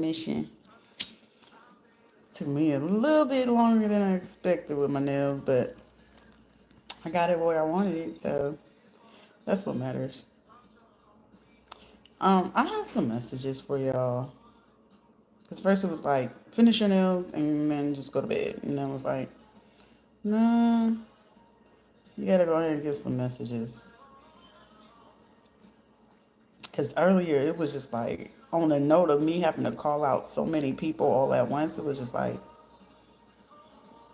mission. Took me a little bit longer than I expected with my nails, but I got it where I wanted it, so that's what matters. I have some messages for y'all. Cause first it was like finish your nails and then just go to bed, and then it was like, nah, you gotta go ahead and give some messages. Cause earlier it was just like on a note of me having to call out so many people all at once. It was just like,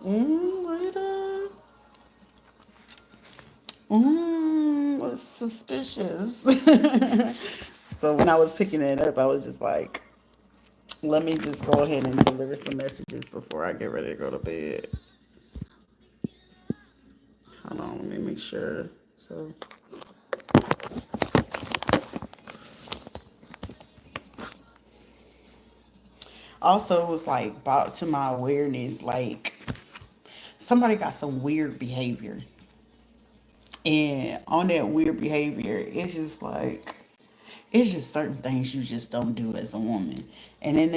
Rita, was suspicious. So when I was picking it up, I was just like, let me just go ahead and deliver some messages before I get ready to go to bed. Hold on, let me make sure. So, also, it was like brought to my awareness, like somebody got some weird behavior, and on that weird behavior, it's just certain things you just don't do as a woman. And then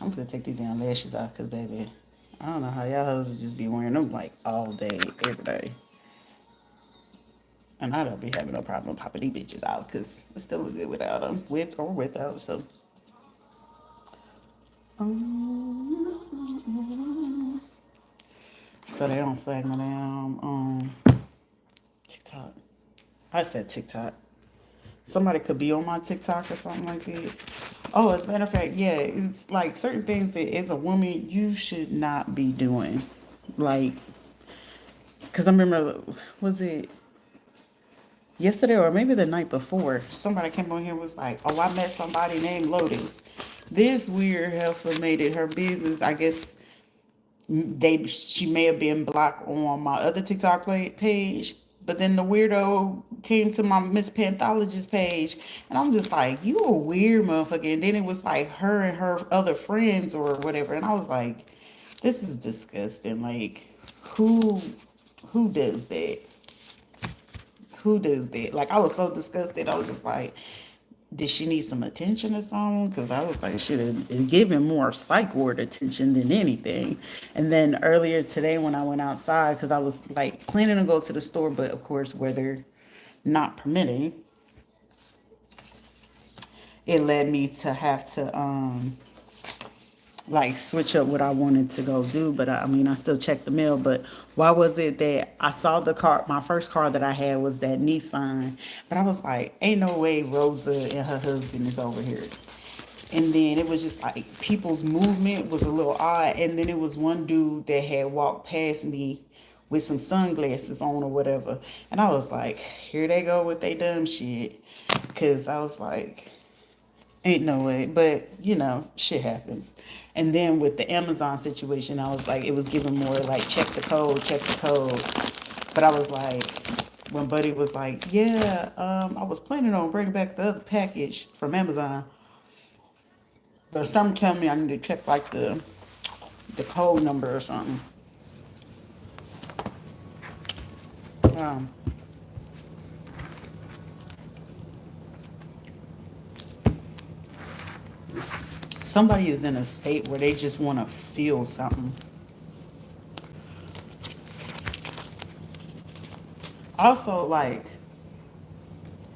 I'm gonna take these damn lashes off, cause baby, I don't know how y'all hoes just be wearing them like all day, every day. And I don't be having no problem popping these bitches out, cause it still look good without them, with or without. So, so they don't flag me down on TikTok. I said TikTok. Somebody could be on my TikTok or something like that. Oh, as a matter of fact, yeah, it's like certain things that as a woman you should not be doing. Like, because I remember, was it yesterday or maybe the night before? Somebody came on here and was like, oh, I met somebody named Lotus. This weird heifer made it her business. I guess she may have been blocked on my other TikTok page, but then the weirdo came to my Miss Panthologist page, and I'm just like, you a weird motherfucker. And then it was like her and her other friends or whatever, and I was like, this is disgusting. Like, who who does that? Who does that? Like, I was so disgusted. I was just like, did she need some attention or something? Because I was like, should have been given more psych ward attention than anything. And then earlier today, when I went outside, because I was like planning to go to the store, but of course, weather not permitting, it led me to have to like switch up what I wanted to go do. But I mean, I still checked the mail. But why was it that I saw the car? My first car that I had was that Nissan, but I was like, ain't no way Rosa and her husband is over here. And then it was just like people's movement was a little odd. And then it was one dude that had walked past me with some sunglasses on or whatever. And I was like, here they go with they dumb shit. Cause I was like, ain't no way. But shit happens. And then with the Amazon situation, I was like, it was giving more like check the code, check the code. But I was like, when Buddy was like, yeah, I was planning on bringing back the other package from Amazon. But some tell me I need to check like the code number or something. Um, Somebody is in a state where they just want to feel something. Also, like,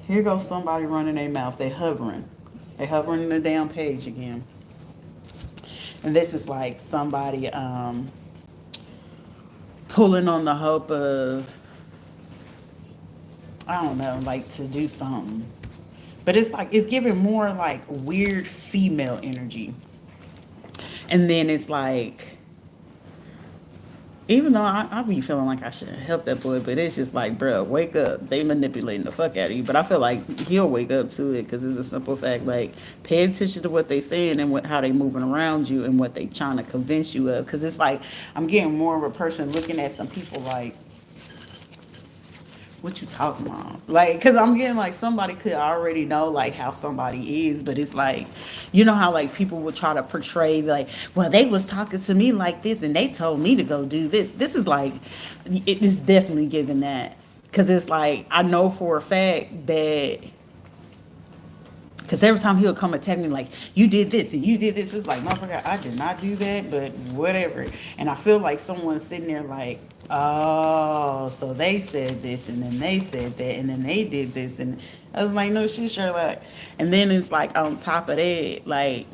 here goes somebody running their mouth. They hovering. They hovering in the damn page again. And this is like somebody pulling on the hope of, I don't know, like to do something. But it's like it's giving more like weird female energy. And then it's like, even though I be feeling like I should help that boy, but it's just like, bro, wake up. They manipulating the fuck out of you. But I feel like he'll wake up to it because it's a simple fact. Like, pay attention to what they saying and how they moving around you and what they trying to convince you of. Because it's like, I'm getting more of a person looking at some people like, what you talking about? Like, because I'm getting like somebody could already know like how somebody is, but it's like, you know how like people will try to portray like, well, they was talking to me like this and they told me to go do this. This is like, it is definitely giving that, because it's like I know for a fact that Because every time he'll come attack me like, you did this and you did this. It's like, motherfucker, I did not do that, but whatever. And I feel like someone's sitting there like, oh, so they said this and then they said that and then they did this. And I was like, no shit, Sherlock. And then it's like on top of that, like,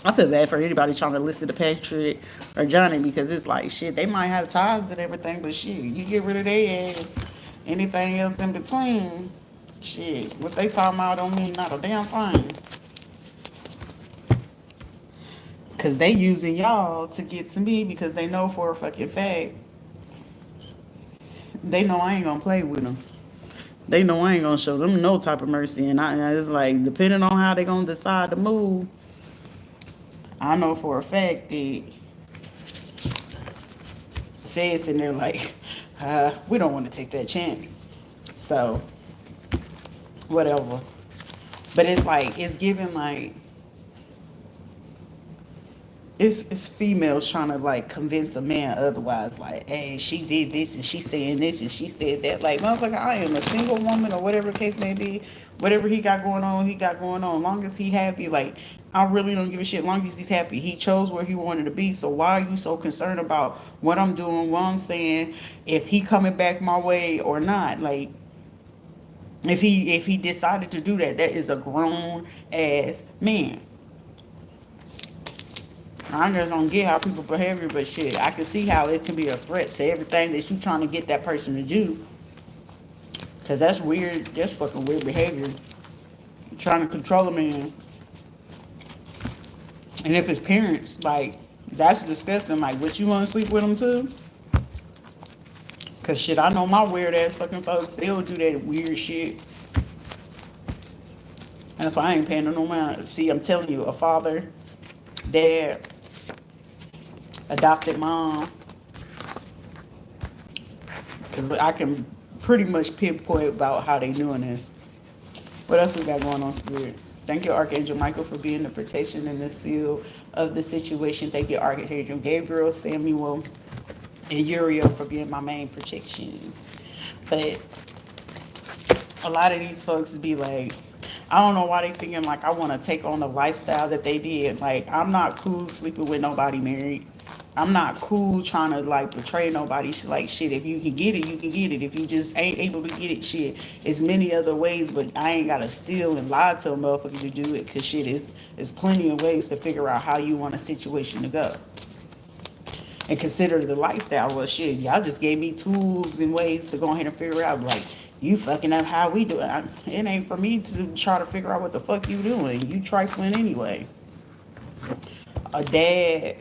I feel bad for anybody trying to listen to Patrick or Johnny because it's like, shit, they might have ties and everything, but shit, you get rid of their ass. Anything else in between, shit, what they talking about don't mean not a damn thing. Because they using y'all to get to me because they know for a fucking fact, they know I ain't gonna play with them. They know I ain't gonna show them no type of mercy. And it's like, depending on how they gonna decide to move, I know for a fact that the Fed's in there like, we don't want to take that chance. So, whatever. But it's like, it's giving like, it's females trying to like convince a man otherwise. Like, hey, she did this and she saying this and she said that. Like, motherfucker, I am a single woman or whatever the case may be. Whatever he got going on, he got going on. Long as he happy, like, I really don't give a shit. Long as he's happy, he chose where he wanted to be. So why are you so concerned about what I'm doing, what I'm saying, if he coming back my way or not? Like, if he decided to do that, that is a grown ass man. I just don't get how people behavior, but shit, I can see how it can be a threat to everything that you trying to get that person to do. Cause that's weird. That's fucking weird behavior. You're trying to control a man, and if his parents, like, that's disgusting. Like, what, you want to sleep with them too? Cause shit, I know my weird ass fucking folks. They'll do that weird shit. That's why I ain't paying no mind. See, I'm telling you, a father, dad, adopted mom, because I can pretty much pinpoint about how they doing this. What else we got going on, Spirit? Thank you, Archangel Michael, for being the protection and the seal of the situation. Thank you, Archangel Gabriel, Samuel, and Uriel for being my main protections. But a lot of these folks be like, I don't know why they thinking like I want to take on the lifestyle that they did. Like, I'm not cool sleeping with nobody married. I'm not cool trying to like betray nobody. Like, shit, if you can get it, you can get it. If you just ain't able to get it, shit, it's many other ways, but I ain't gotta steal and lie to a motherfucker to do it. Cause shit, is plenty of ways to figure out how you want a situation to go. And consider the lifestyle. Well, shit, y'all just gave me tools and ways to go ahead and figure out, like, you fucking up how we do it. It ain't for me to try to figure out what the fuck you doing. You trifling anyway. A dad,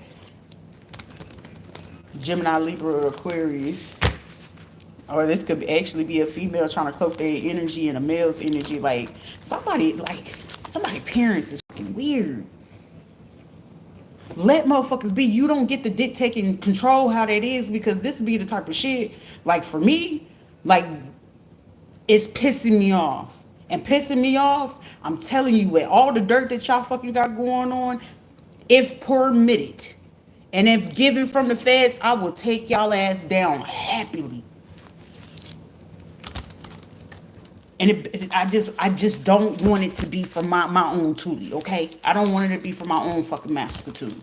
Gemini, Libra, or Aquarius. Or this could actually be a female trying to cloak their energy and a male's energy. Like, somebody parents is fucking weird. Let motherfuckers be. You don't get to dictate and control how that is, because this be the type of shit, like, for me, like, it's pissing me off. And pissing me off, I'm telling you, with all the dirt that y'all fucking got going on, if permitted, and if given from the feds, I will take y'all ass down happily. And I just don't want it to be for my own tootie, okay? I don't want it to be for my own fucking massacre tootie.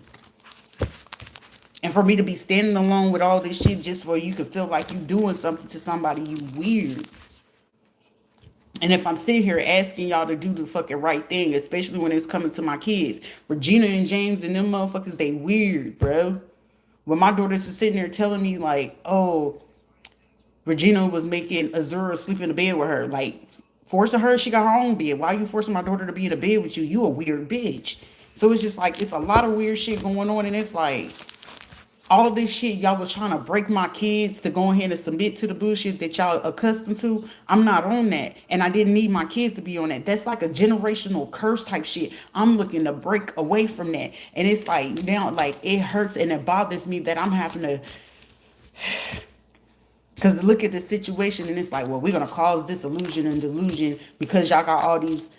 And for me to be standing alone with all this shit just for you could feel like you doing something to somebody, you weird. And if I'm sitting here asking y'all to do the fucking right thing, especially when it's coming to my kids, Regina and James and them motherfuckers, they weird, bro. When my daughters are sitting there telling me like, oh, Regina was making Azura sleep in the bed with her, like, forcing her, she got her own bed. Why are you forcing my daughter to be in a bed with you? You a weird bitch. So it's just like, it's a lot of weird shit going on, and it's like, all this shit y'all was trying to break my kids to go ahead and submit to the bullshit that y'all accustomed to. I'm not on that, and I didn't need my kids to be on that. That's like a generational curse type shit. I'm looking to break away from that, and it's like now, like, it hurts and it bothers me that I'm having to, because look at the situation, and it's like, well, we're gonna cause disillusion and delusion because y'all got all these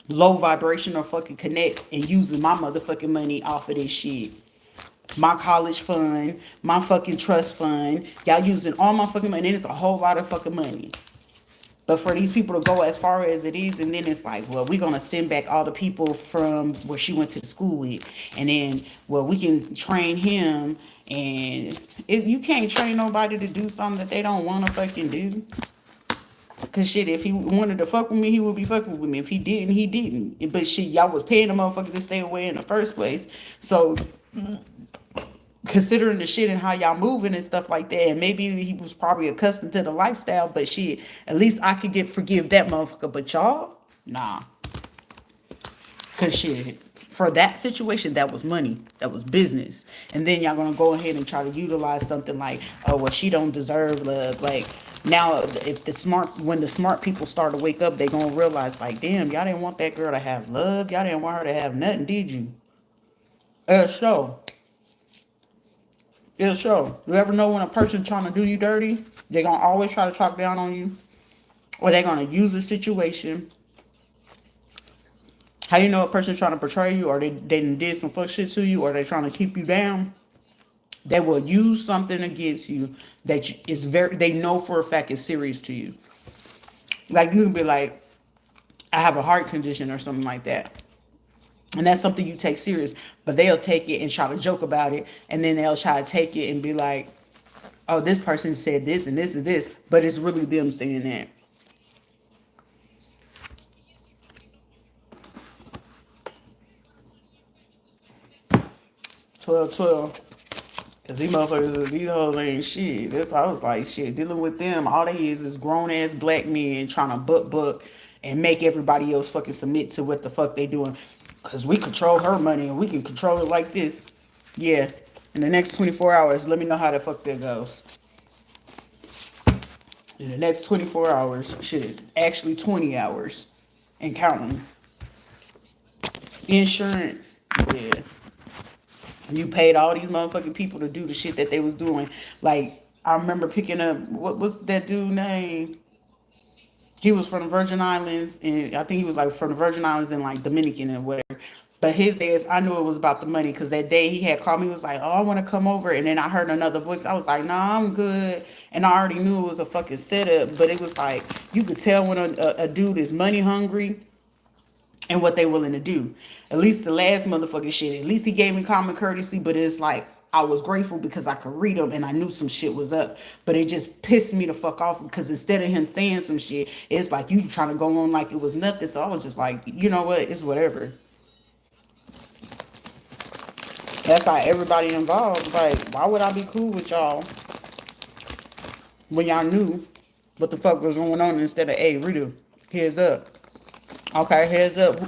low vibrational fucking connects and using my motherfucking money off of this shit. My college fund, my fucking trust fund. Y'all using all my fucking money. And it's a whole lot of fucking money. But for these people to go as far as it is, and then it's like, well, we're gonna send back all the people from where she went to school with, and then, well, we can train him, and you can't train nobody to do something that they don't want to fucking do. Cause shit, if he wanted to fuck with me, he would be fucking with me. If he didn't, he didn't. But shit, y'all was paying the motherfucker to stay away in the first place. So considering the shit and how y'all moving and stuff like that, and maybe he was probably accustomed to the lifestyle, but shit, at least I could forgive that motherfucker. But y'all, nah. Cause shit, for that situation, that was money, that was business, and then y'all gonna go ahead and try to utilize something like, oh well, she don't deserve love. Like now, if when the smart people start to wake up, they gonna realize like, damn, y'all didn't want that girl to have love, y'all didn't want her to have nothing, did you? So. It'll show. You ever know when a person trying to do you dirty, they're going to always try to talk down on you, or they're going to use a situation. How do you know a person's trying to betray you, or they did some fuck shit to you, or they're trying to keep you down? They will use something against you that they know for a fact is serious to you. Like you can be like, I have a heart condition or something like that. And that's something you take serious, but they'll take it and try to joke about it, and then they'll try to take it and be like, oh, this person said this and this and this, but it's really them saying that. 12-12. Cause these motherfuckers, these hoes ain't shit. That's why I was like, shit, dealing with them, all they is grown ass black men trying to buck and make everybody else fucking submit to what the fuck they doing. Cause we control her money and we can control it like this. Yeah. In the next 24 hours, let me know how the fuck that goes. In the next 24 hours, shit, actually 20 hours and counting. Insurance, yeah. You paid all these motherfucking people to do the shit that they was doing. Like, I remember picking up, what was that dude name? He was from the Virgin Islands, and I think he was like from the Virgin Islands and like Dominican and whatever. But his ass, I knew it was about the money because that day he had called me, he was like, oh, I want to come over. And then I heard another voice. I was like, nah, I'm good. And I already knew it was a fucking setup. But it was like, you could tell when a dude is money hungry and what they willing to do. At least the last motherfucking shit, at least he gave me common courtesy, but it's like, I was grateful because I could read them and I knew some shit was up. But it just pissed me the fuck off because instead of him saying some shit, it's like you trying to go on like it was nothing. So I was just like, you know what? It's whatever. That's why everybody involved, like, why would I be cool with y'all when y'all knew what the fuck was going on instead of, hey, Rita, heads up. Okay, heads up.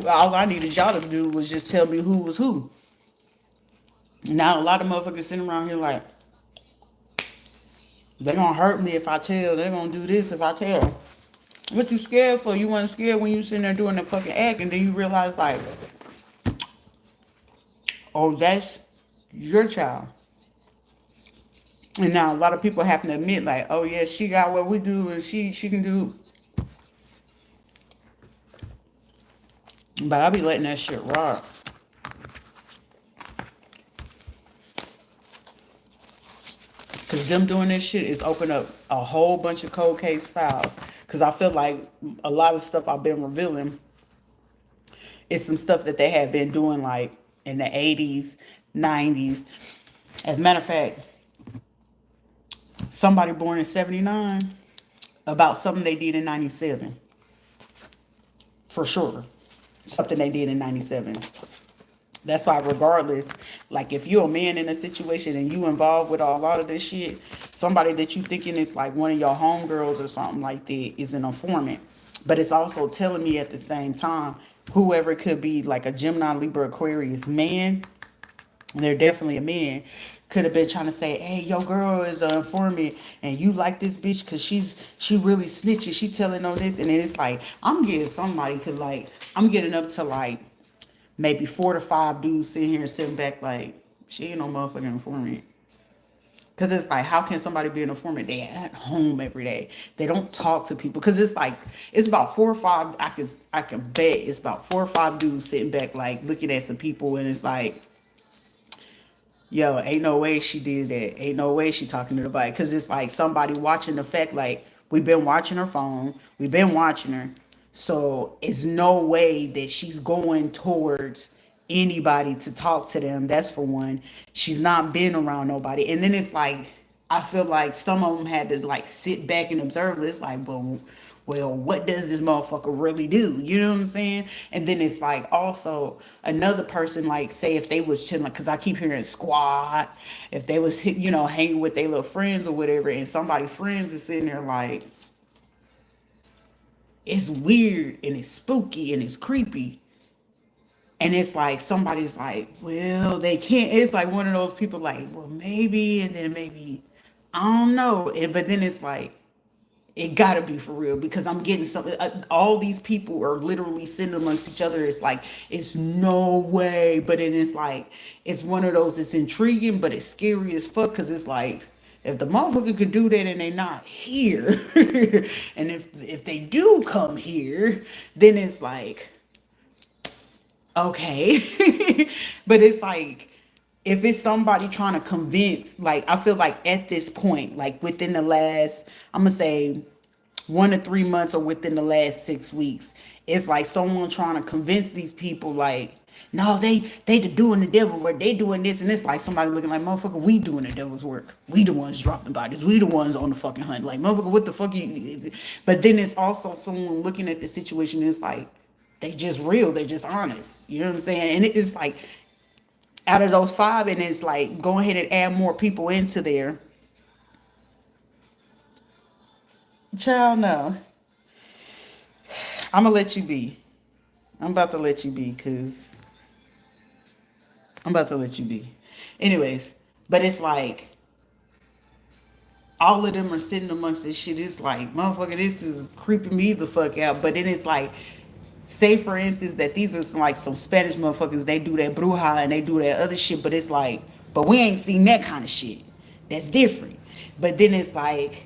All I needed y'all to do was just tell me who was who. Now a lot of motherfuckers sitting around here like, they're gonna hurt me if I tell. They're gonna do this if I tell. What you scared for? You wasn't scared when you sitting there doing the fucking act, and then you realize like, oh, that's your child. And now a lot of people have to admit like, oh yeah, she got what we do, and she can do. But I be letting that shit rock. Because them doing this shit is open up a whole bunch of cold case files. Because I feel like a lot of stuff I've been revealing is some stuff that they have been doing like in the 80s, 90s. As a matter of fact, somebody born in 79 about something they did in 97. For sure. Something they did in 97. That's why regardless, like if you're a man in a situation and you involved with a lot of this shit, somebody that you thinking is like one of your homegirls or something like that is an informant. But it's also telling me at the same time, whoever could be like a Gemini, Libra, Aquarius man, and they're definitely a man, could have been trying to say, hey, your girl is an informant and you like this bitch because she really snitching. She telling on this. And then it's like, I'm getting up to like, maybe 4 to 5 dudes sitting here sitting back like, she ain't no motherfucking informant. Because it's like, how can somebody be an informant? They at home every day. They don't talk to people. Because it's like, it's about 4 or 5, I can bet it's about 4 or 5 dudes sitting back like looking at some people, and it's like, yo, ain't no way she did that. Ain't no way she talking to nobody. Because it's like somebody watching the fact like, We've been watching her phone. We've been watching her. So it's no way that she's going towards anybody to talk to them. That's for one. She's not been around nobody. And then it's like, I feel like some of them had to like sit back and observe. It's like, well, what does this motherfucker really do? You know what I'm saying? And then it's like also another person, like say if they was chilling, because I keep hearing squad, if they was hanging with their little friends or whatever, and somebody friends is sitting there like, it's weird and it's spooky and it's creepy. And it's like somebody's like, well, they can't. It's like one of those people like, well, maybe, and then maybe, I don't know. But then it's like, it gotta be for real because I'm getting something. All these people are literally sitting amongst each other. It's like, it's no way. But then it's like, it's one of those, it's intriguing, but it's scary as fuck because it's like, if the motherfucker could do that and they not here, and if they do come here, then it's like, okay. But it's like, if it's somebody trying to convince, like I feel like at this point, like within the last, I'm gonna say 1 to 3 months or within the last 6 weeks, it's like someone trying to convince these people like, no, they doing the devil work, they doing this, and it's like somebody looking like, motherfucker, we doing the devil's work, we the ones dropping bodies, we the ones on the fucking hunt, like motherfucker, what the fuck you. But then it's also someone looking at the situation, and it's like, they just real, they just honest, you know what I'm saying? And it's like, out of those five, and it's like, go ahead and add more people into there. Child, no. I'm gonna let you be. I'm about to let you be, because I'm about to let you be. Anyways, but it's like, all of them are sitting amongst this shit. It's like, motherfucker, this is creeping me the fuck out. But then it's like, say for instance that these are like some Spanish motherfuckers, they do that bruja and they do that other shit, but it's like, but we ain't seen that kind of shit. That's different. But then it's like,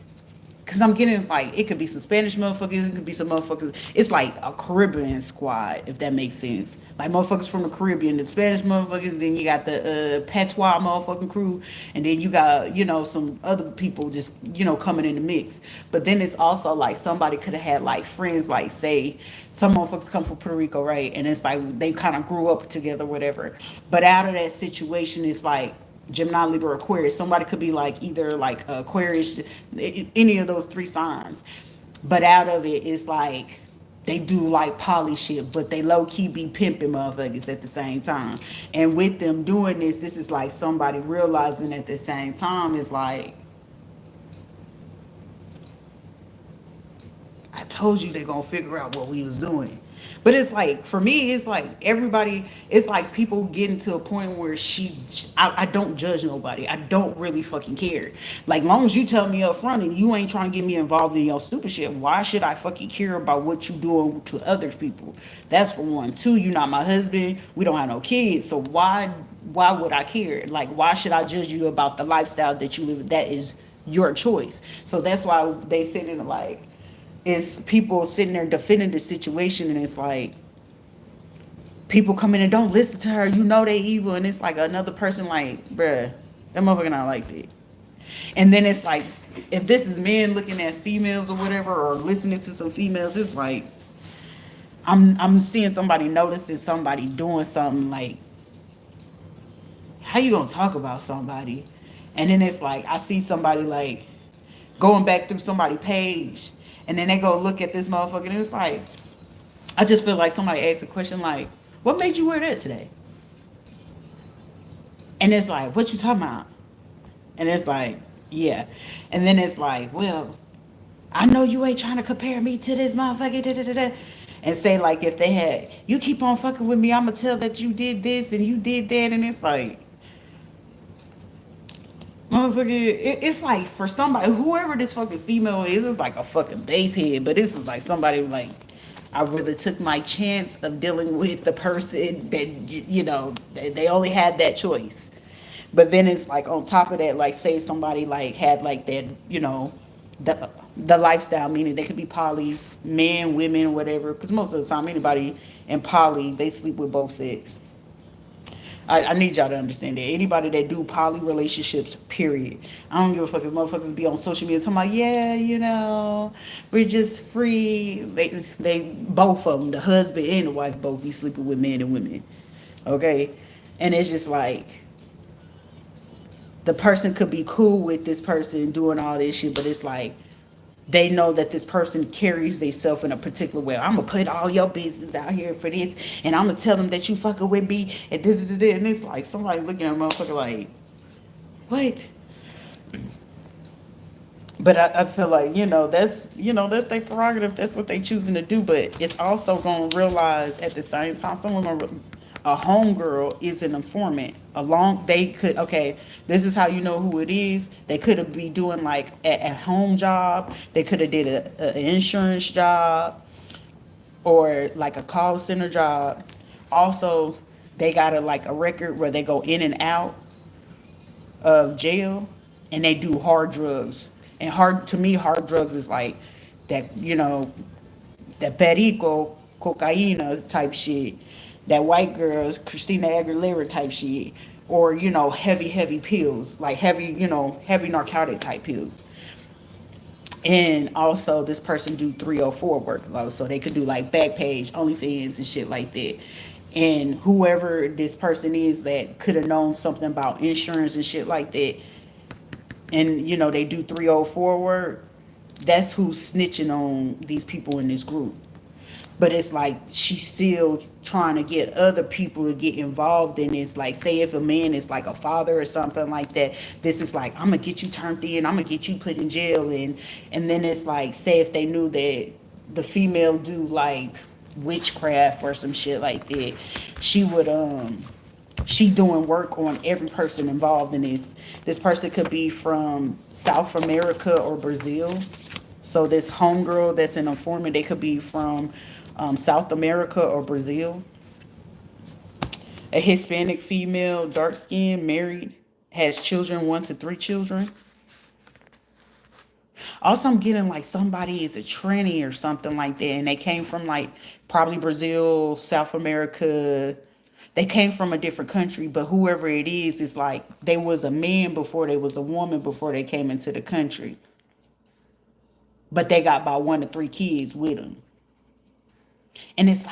because I'm getting like, it could be some Spanish motherfuckers, it could be some motherfuckers. It's like a Caribbean squad, if that makes sense. Like motherfuckers from the Caribbean, the Spanish motherfuckers, then you got the patois motherfucking crew, and then you got, some other people just, coming in the mix. But then it's also like somebody could have had like friends, like say, some motherfuckers come from Puerto Rico, right? And it's like they kind of grew up together, whatever. But out of that situation, it's like, Gemini, Libra, Aquarius. Somebody could be like either like Aquarius, any of those three signs. But out of it, it's like they do like poly shit, but they low key be pimping motherfuckers at the same time. And with them doing this is like somebody realizing at the same time is like, I told you they're gonna figure out what we was doing. But it's like, for me, it's like everybody, it's like people getting to a point where I don't judge nobody. I don't really fucking care. Like, long as you tell me up front and you ain't trying to get me involved in your stupid shit, why should I fucking care about what you doing to other people? That's for one. Two, you're not my husband. We don't have no kids. So why would I care? Like, why should I judge you about the lifestyle that you live? That is your choice. So that's why they said it like, it's people sitting there defending the situation, and it's like people come in and don't listen to her, they evil, and it's like another person like, bruh, that motherfucker not like that. And then it's like, if this is men looking at females or whatever, or listening to some females, it's like, I'm seeing somebody noticing somebody doing something, like, how you gonna talk about somebody? And then it's like, I see somebody like going back through somebody's page, and then they go look at this motherfucker, and it's like, I just feel like somebody asked a question like, what made you wear that today? And it's like, what you talking about? And it's like, yeah. And then it's like, well, I know you ain't trying to compare me to this motherfucker, da, da, da, da. And say like, if they had, you keep on fucking with me, I'ma tell that you did this and you did that. And it's like, motherfucker, it's like, for somebody, whoever this fucking female is, it's like a fucking base head. But this is like somebody like, I really took my chance of dealing with the person that, they only had that choice. But then it's like, on top of that, like, say somebody like had like that, the lifestyle, meaning they could be polys, men, women, whatever. Because most of the time, anybody in poly, they sleep with both sex. I need y'all to understand that. Anybody that do poly relationships, period. I don't give a fuck if motherfuckers be on social media talking about, yeah, we're just free. They both of them, the husband and the wife, both be sleeping with men and women. Okay? And it's just like, the person could be cool with this person doing all this shit, but it's like, they know that this person carries themselves in a particular way. I'm gonna put all your business out here for this, and I'm gonna tell them that you fucking with me, and da da da. And it's like somebody looking at a motherfucker like, what? But I feel like that's their prerogative. That's what they choosing to do. But it's also gonna realize at the same time, someone gonna a homegirl is an informant. Along they could okay. This is how you know who it is. They could have be doing like a home job. They could have did a insurance job or like a call center job. Also, they got like a record where they go in and out of jail, and they do hard drugs. And hard to me, hard drugs is like that, that perico, cocaina type shit, that white girls, Christina Aguilera type shit, or heavy pills, like heavy narcotic type pills. And also, this person do 304 work, so they could do like Backpage, OnlyFans, and shit like that. And whoever this person is that could have known something about insurance and shit like that, and they do 304 work, that's who's snitching on these people in this group. But it's like she's still trying to get other people to get involved in this. Like, say if a man is like a father or something like that, this is like, I'm gonna get you turned in, I'm gonna get you put in jail. And then it's like, say if they knew that the female do like witchcraft or some shit like that, she would she doing work on every person involved in this person could be from South America or Brazil. So this homegirl that's an informant, they could be from South America or Brazil. A Hispanic female, dark skinned, married, has children, 1 to 3 children. Also, I'm getting like somebody is a tranny or something like that, and they came from like probably Brazil, South America. They came from a different country, but whoever it is like they was a man before they was a woman before they came into the country. But they got about 1 to 3 kids with them. And it's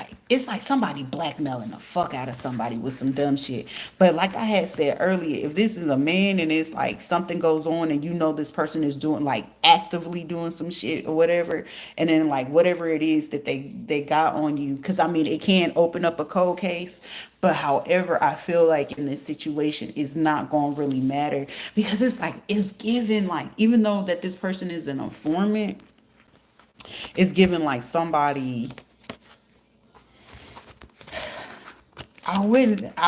like somebody blackmailing the fuck out of somebody with some dumb shit. But like I had said earlier, if this is a man and it's like something goes on and this person is doing like actively doing some shit or whatever, and then like whatever it is that they got on you, because I mean it can open up a cold case. But however, I feel like in this situation it's not gonna really matter, because it's like it's given like, even though that this person is an informant, it's given like somebody. I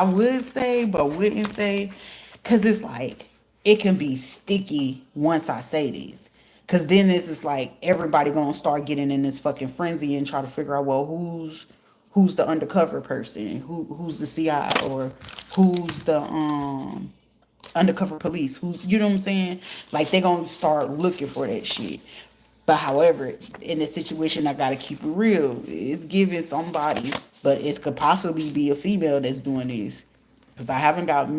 would say, but wouldn't say, because it's like, it can be sticky once I say this. Because then this is like, everybody gonna start getting in this fucking frenzy and try to figure out, well, who's the undercover person? Who's the CI? Or who's the undercover police? Who's, you know what I'm saying? Like, they gonna start looking for that shit. But however, in this situation, I gotta keep it real. It's giving somebody, but it could possibly be a female that's doing this. Because I haven't got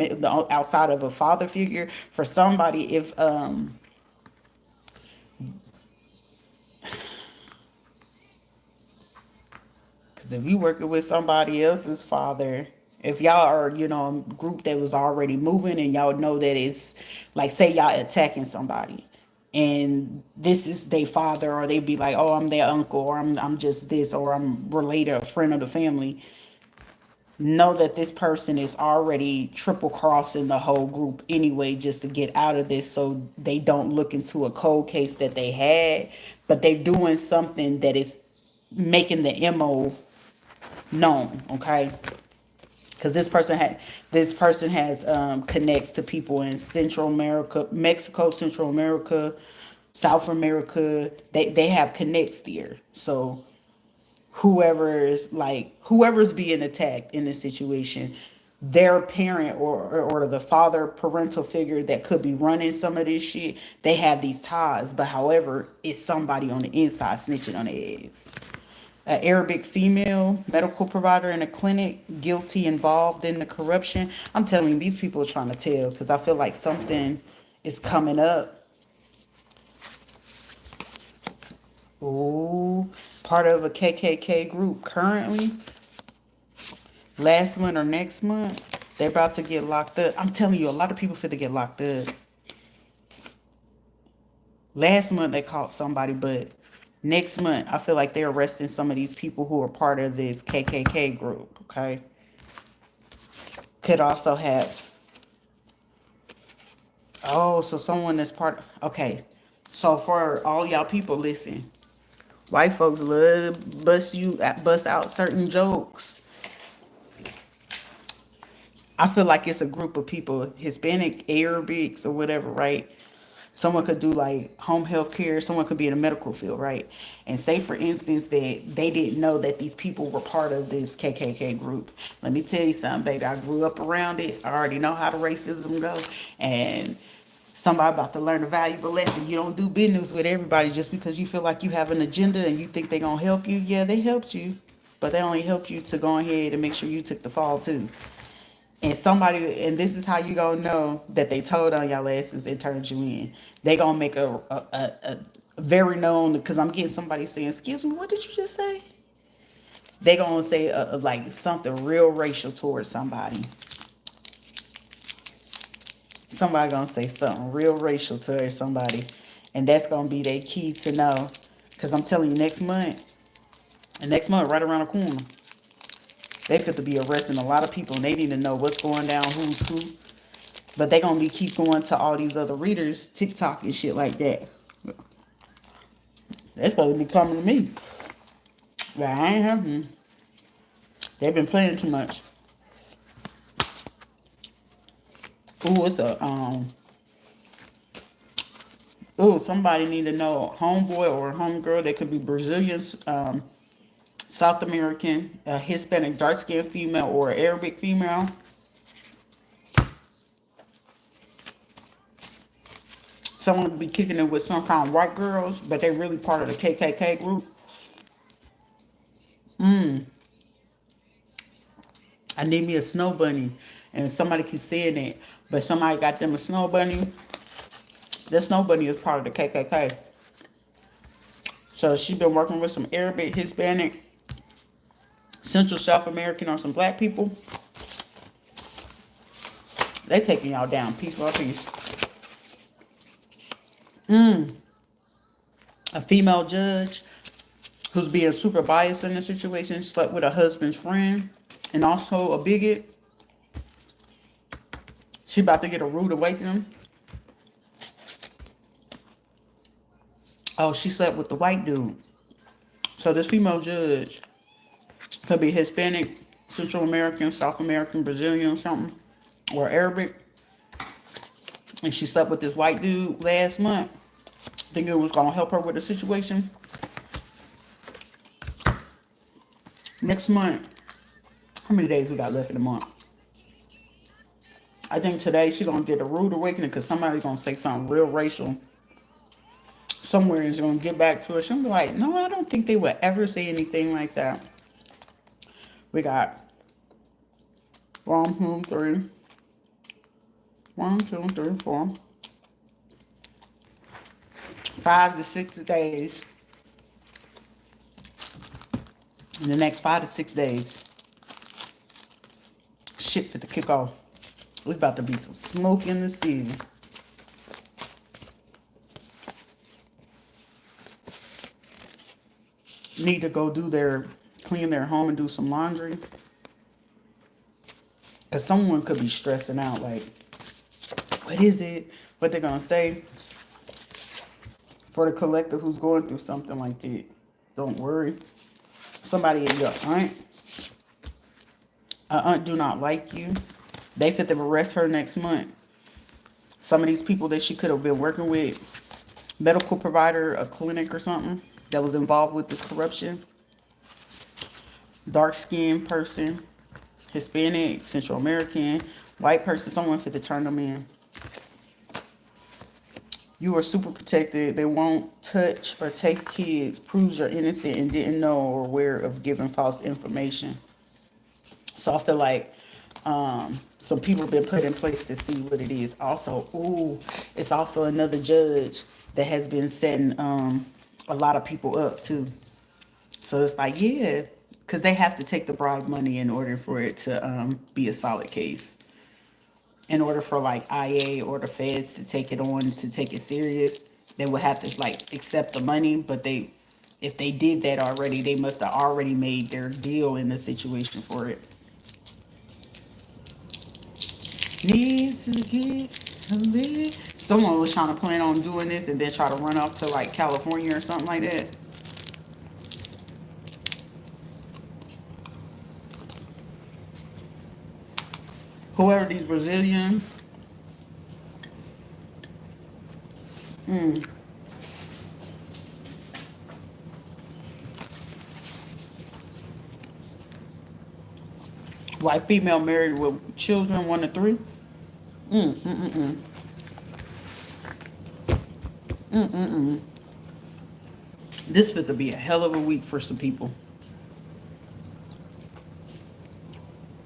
outside of a father figure for somebody. If you working with somebody else's father, if y'all are a group that was already moving, and y'all know that it's like, say y'all attacking somebody, and this is their father, or they be like, oh, I'm their uncle, or I'm just this, or I'm related, a friend of the family. Know that this person is already triple crossing the whole group anyway, just to get out of this, so they don't look into a cold case that they had, but they're doing something that is making the MO known. Okay, because this person has connects to people in Central America, Mexico, Central America, South America. They have connects there. So whoever's being attacked in this situation, their parent, or the father parental figure that could be running some of this shit, they have these ties. But however, it's somebody on the inside snitching on their ass. An Arabic female medical provider in a clinic guilty involved in the corruption. I'm telling you, these people are trying to tell because I feel like something is coming up. Ooh, part of a KKK group currently. Last month or next month, they're about to get locked up. I'm telling you, a lot of people finna get locked up. Last month they caught somebody, but next month I feel like they're arresting some of these people who are part of this KKK group. Okay, could also have. Oh, so someone that's part. Okay, so for all y'all people, listen. White folks love bust out certain jokes. I feel like it's a group of people, Hispanic, Arabics, or whatever, right? Someone could do like home health care. Someone could be in the medical field, right? And say, for instance, that they didn't know that these people were part of this KKK group. Let me tell you something, baby. I grew up around it. I already know how the racism goes. And somebody about to learn a valuable lesson. You don't do business with everybody just because you feel like you have an agenda and you think they're going to help you. Yeah, they helped you. But they only helped you to go ahead and make sure you took the fall, too. And somebody, and this is how you gonna know that they told on y'all asses and turned you in. They gonna make a very known, because I'm getting somebody saying, "Excuse me, what did you just say?" They gonna say like something real racial towards somebody. Somebody gonna say something real racial towards somebody, and that's gonna be their key to know. Cause I'm telling you, next month, right around the corner, they fit to be arresting a lot of people, and they need to know what's going down, who's who. But they gonna be keep going to all these other readers, TikTok and shit like that. They supposed to be coming to me. But I ain't having. They've been playing too much. Ooh, it's a Ooh, somebody need to know homeboy or homegirl. They could be Brazilians, South American, Hispanic, dark skinned female, or Arabic female. Someone would be kicking it with some kind of white girls, but they really part of the KKK group. I need me a snow bunny. And somebody keeps saying it, but somebody got them a snow bunny. That snow bunny is part of the KKK. So she been working with some Arabic, Hispanic, Central South American, or some black people. They taking y'all down piece by piece. A female judge who's being super biased in the situation slept with a husband's friend and also a bigot. She about to get a rude awakening. Oh, she slept with the white dude. So this female judge could be Hispanic, Central American, South American, Brazilian, something, or Arabic. And she slept with this white dude last month, thinking it was going to help her with the situation. Next month, how many days we got left in the month? I think today she's going to get a rude awakening because somebody's going to say something real racial. Somewhere is going to get back to her. She'll be like, no, I don't think they would ever say anything like that. We got 1, 2, 3. 1, 2, 3, 4. 5 to 6 days. In the next 5 to 6 days, shit fit to kick off. It's about to be some smoke in the season. Need to go clean their home and do some laundry. Because someone could be stressing out, like, what is it? What they're going to say? For the collective who's going through something like that, don't worry. Somebody in your aunt do not like you. They fit to arrest her next month. Some of these people that she could have been working with, medical provider, a clinic or something that was involved with this corruption. Dark skinned person, Hispanic, Central American, white person, someone fit to turn them in. You are super protected. They won't touch or take kids. Proves you're innocent and didn't know or aware of giving false information. So I feel like some people have been put in place to see what it is. Also, ooh, it's also another judge that has been setting a lot of people up too. So it's like, yeah, because they have to take the bribe money in order for it to be a solid case. In order for like IA or the feds to take it on, to take it serious, they would have to like accept the money. But they, if they did that already, they must have already made their deal in the situation for it. Needs to get a bit. Someone was trying to plan on doing this and then try to run off to like California or something like that. Whoever these Brazilian, white female married with children, 1 to 3. Mm, mm, mm, mm. Mm, mm, mm. This fit to be a hell of a week for some people.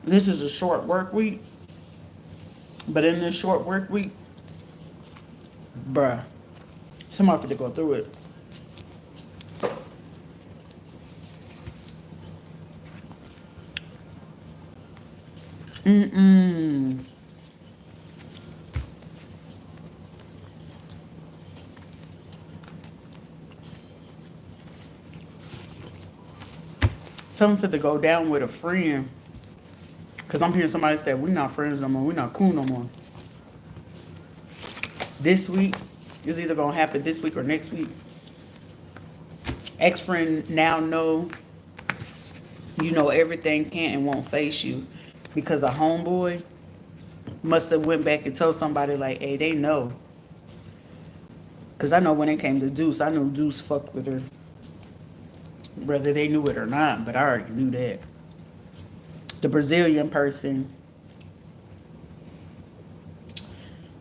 This is a short work week, but in this short work week, bruh, somebody fit to go through it. Mm-mm. Something fit to go down with a friend. Cause I'm hearing somebody say, we're not friends no more, we're not cool no more. This week is either gonna happen this week or next week. Ex-friend now know you know everything can and won't face you. Because a homeboy must have went back and told somebody like, hey, they know. Cause I know when it came to Deuce, I knew Deuce fucked with her. Whether they knew it or not, but I already knew that. The Brazilian person,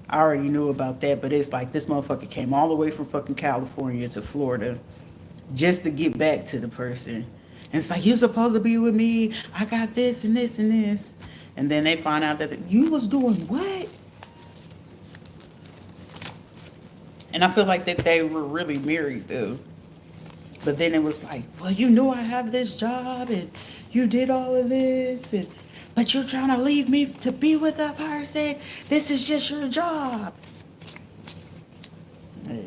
I already knew about that, but it's like this motherfucker came all the way from fucking California to Florida just to get back to the person. And it's like, you're supposed to be with me. I got this and this and this. And then they find out that you was doing what? And I feel like that they were really married though. But then it was like, well, you knew I have this job and you did all of this, and but you're trying to leave me to be with that person. This is just your job.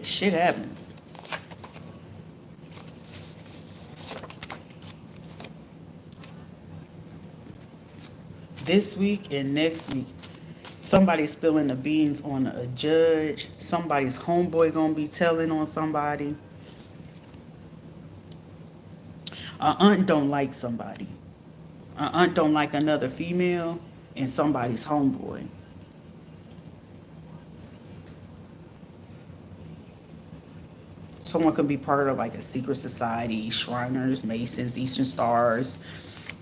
Shit happens. This week and next week, somebody's spilling the beans on a judge. Somebody's homeboy gonna be telling on somebody. A aunt don't like somebody. A aunt don't like another female, and somebody's homeboy. Someone could be part of like a secret society, Shriners, Masons, Eastern Stars,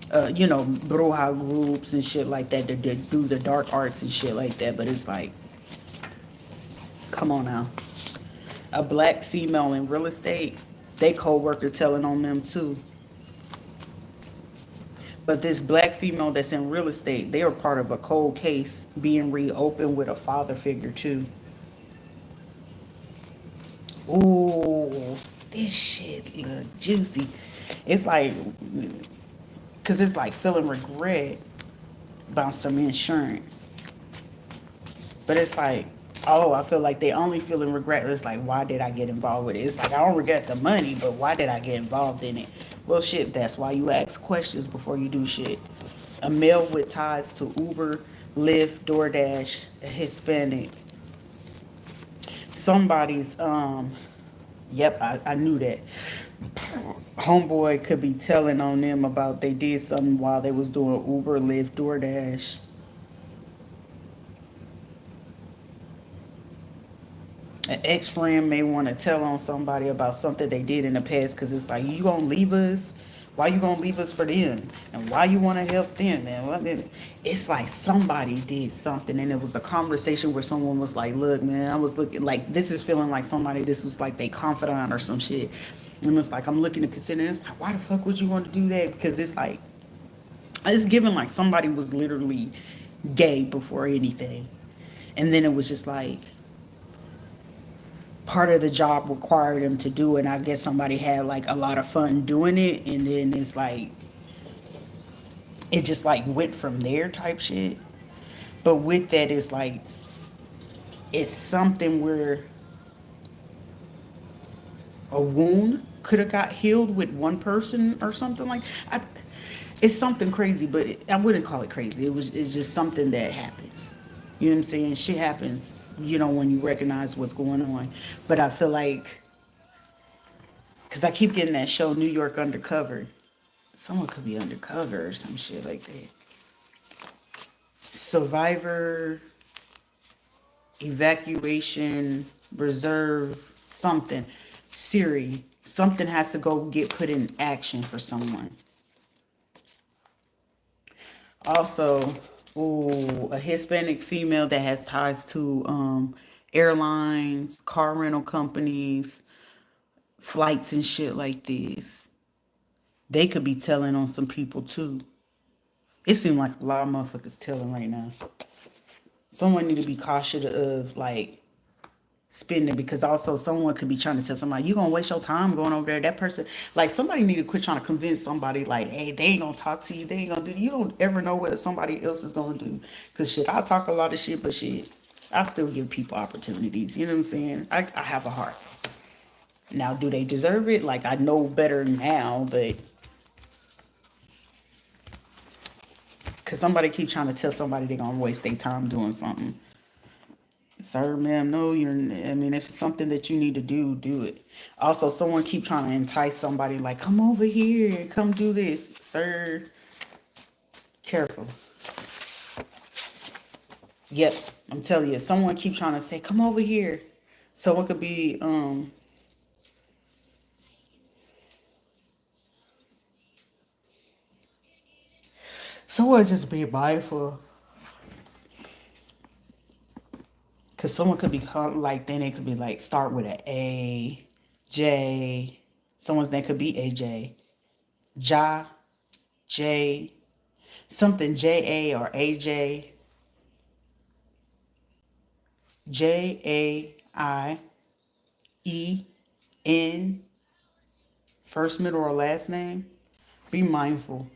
Bruja groups and shit like that that do the dark arts and shit like that. But it's like, come on now. A black female in real estate, they co-worker telling on them too. But this black female that's in real estate, they are part of a cold case being reopened with a father figure too. Ooh, this shit look juicy. It's like, cause it's like feeling regret about some insurance. But it's like, oh, I feel like they only feeling regret. It's like, why did I get involved with it? It's like, I don't regret the money, but why did I get involved in it? Well, shit, that's why you ask questions before you do shit. A male with ties to Uber, Lyft, DoorDash, a Hispanic. Somebody's, yep, I knew that. Homeboy could be telling on them about they did something while they was doing Uber, Lyft, DoorDash. An ex-friend may want to tell on somebody about something they did in the past because it's like, you gonna leave us Why you gonna leave us for them? And why you want to help them? And it's like somebody did something, and it was a conversation where someone was like, "Look, man, I was looking like this is feeling like somebody. This was like they confidant or some shit." And it's like I'm looking to consider this. Why the fuck would you want to do that? Because it's given like somebody was literally gay before anything, and then it was just like part of the job required them to do it. And I guess somebody had like a lot of fun doing it, and then it's like it just like went from there type shit. But with that, it's like it's something where a wound could have got healed with one person or something like. It's something crazy, but I wouldn't call it crazy. It's just something that happens. You know what I'm saying? Shit happens. When you recognize what's going on. But I feel like because I keep getting that show New York Undercover. Someone could be undercover or some shit like that. Survivor, evacuation, reserve, something. Siri, something has to go get put in action for someone. Also, a Hispanic female that has ties to airlines, car rental companies, flights and shit like this. They could be telling on some people too. It seems like a lot of motherfuckers telling right now. Someone need to be cautious of like spending, because also someone could be trying to tell somebody you gonna waste your time going over there. That person, like somebody need to quit trying to convince somebody like, hey, they ain't gonna talk to you, they ain't gonna do. You don't ever know what somebody else is gonna do. Cause shit, I talk a lot of shit, but shit, I still give people opportunities. You know what I'm saying? I have a heart. Now, do they deserve it? Like I know better now, but cause somebody keep trying to tell somebody they gonna waste their time doing something. Sir, ma'am, no, I mean, if it's something that you need to do, do it. Also, someone keep trying to entice somebody like, come over here, come do this. Sir, careful. Yep, I'm telling you, someone keep trying to say, come over here. So it could be, someone just be mindful. Because someone could be called, like, then it could be like, start with an A, J. Someone's name could be AJ. Ja, J, something JA or AJ. JAIEN, first, middle, or last name. Be mindful.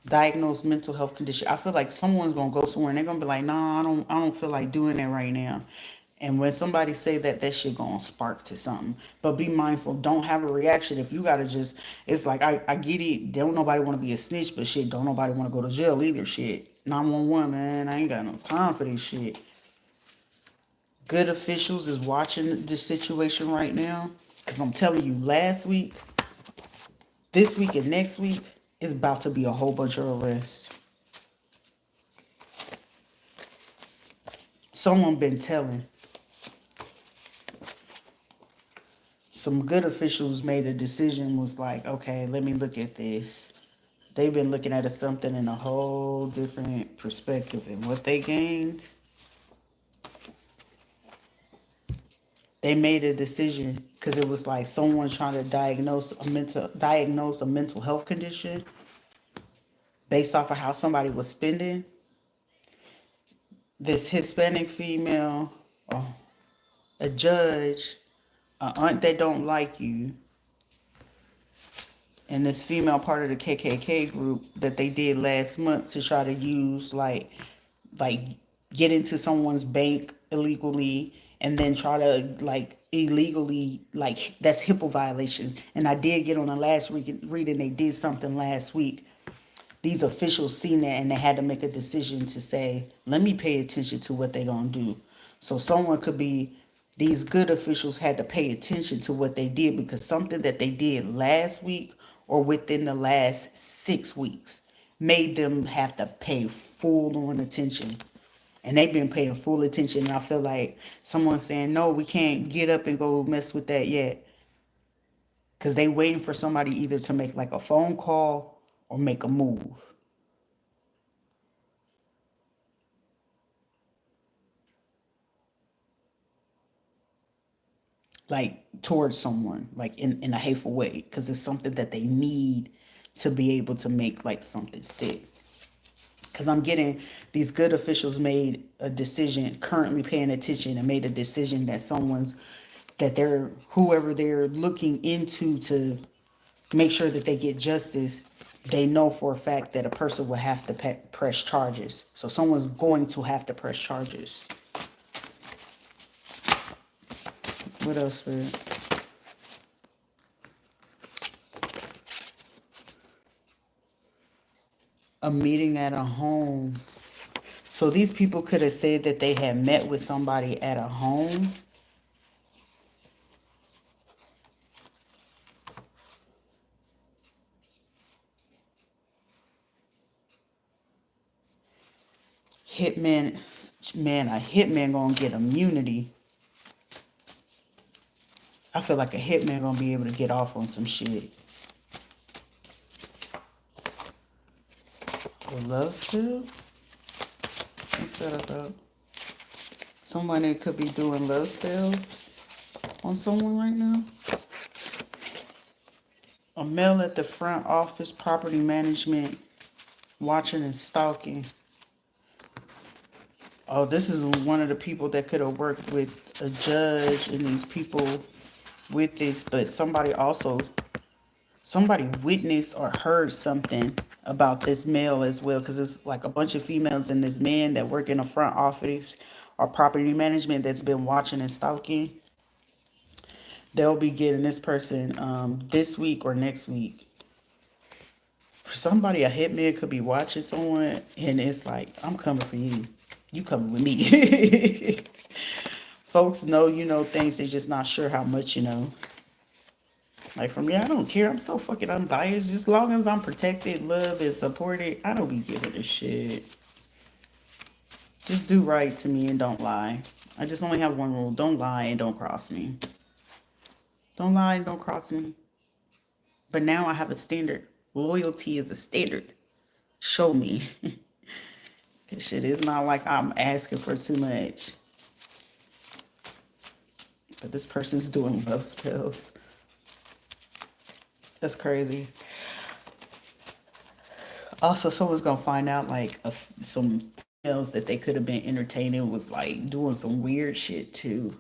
Diagnose mental health condition. I feel like someone's gonna go somewhere and they're gonna be like, nah, I don't feel like doing that right now. And when somebody say that, that shit gonna spark to something. But be mindful. Don't have a reaction. If you gotta just, it's like I get it. Don't nobody want to be a snitch, but shit, don't nobody want to go to jail either. Shit, 911, man. I ain't got no time for this shit. Good officials is watching this situation right now. Because I'm telling you, last week, this week, and next week, it's about to be a whole bunch of arrests. Someone been telling. Some good officials made a decision, was like, okay, let me look at this. They've been looking at something in a whole different perspective. And what they gained, they made a decision because it was like someone trying to diagnose a mental health condition based off of how somebody was spending. This Hispanic female, a judge, an aunt that don't like you, and this female part of the KKK group that they did last month to try to use like get into someone's bank illegally and then try to like illegally, like that's HIPAA violation. And I did get on the last reading, they did something last week. These officials seen that and they had to make a decision to say, let me pay attention to what they're gonna do. So someone could be, these good officials had to pay attention to what they did because something that they did last week or within the last 6 weeks made them have to pay full on attention. And they've been paying full attention. And I feel like someone's saying, no, we can't get up and go mess with that yet. because they waiting for somebody either to make like a phone call or make a move. Like towards someone, like in a hateful way, because it's something that they need to be able to make like something stick. Because I'm getting these good officials made a decision, currently paying attention, and made a decision that they're, whoever they're looking into to make sure that they get justice, they know for a fact that a person will have to press charges. So someone's going to have to press charges. What else, Fred? A meeting at a home. So these people could have said that they had met with somebody at a home. Hitman, man, a hitman gonna get immunity. I feel like a hitman gonna be able to get off on some shit. A love spell? What's that about? Somebody could be doing love spells on someone right now. A male at the front office, property management, watching and stalking. Oh, this is one of the people that could have worked with a judge and these people with this, but somebody witnessed or heard something about this male as well, because it's like a bunch of females and this man that work in a front office or property management that's been watching and stalking. They'll be getting this person this week or next week. For somebody, a hitman could be watching someone and it's like, I'm coming for you. You coming with me. Folks know you know things, they're just not sure how much you know. Like for me, I don't care. I'm so fucking unbiased. As long as I'm protected, loved, and supported, I don't be giving a shit. Just do right to me and don't lie. I just only have one rule. Don't lie and don't cross me. Don't lie and don't cross me. But now I have a standard. Loyalty is a standard. Show me. This shit is not like I'm asking for too much. But this person's doing love spells. That's crazy. Also, someone's gonna find out like some else that they could have been entertaining was like doing some weird shit too.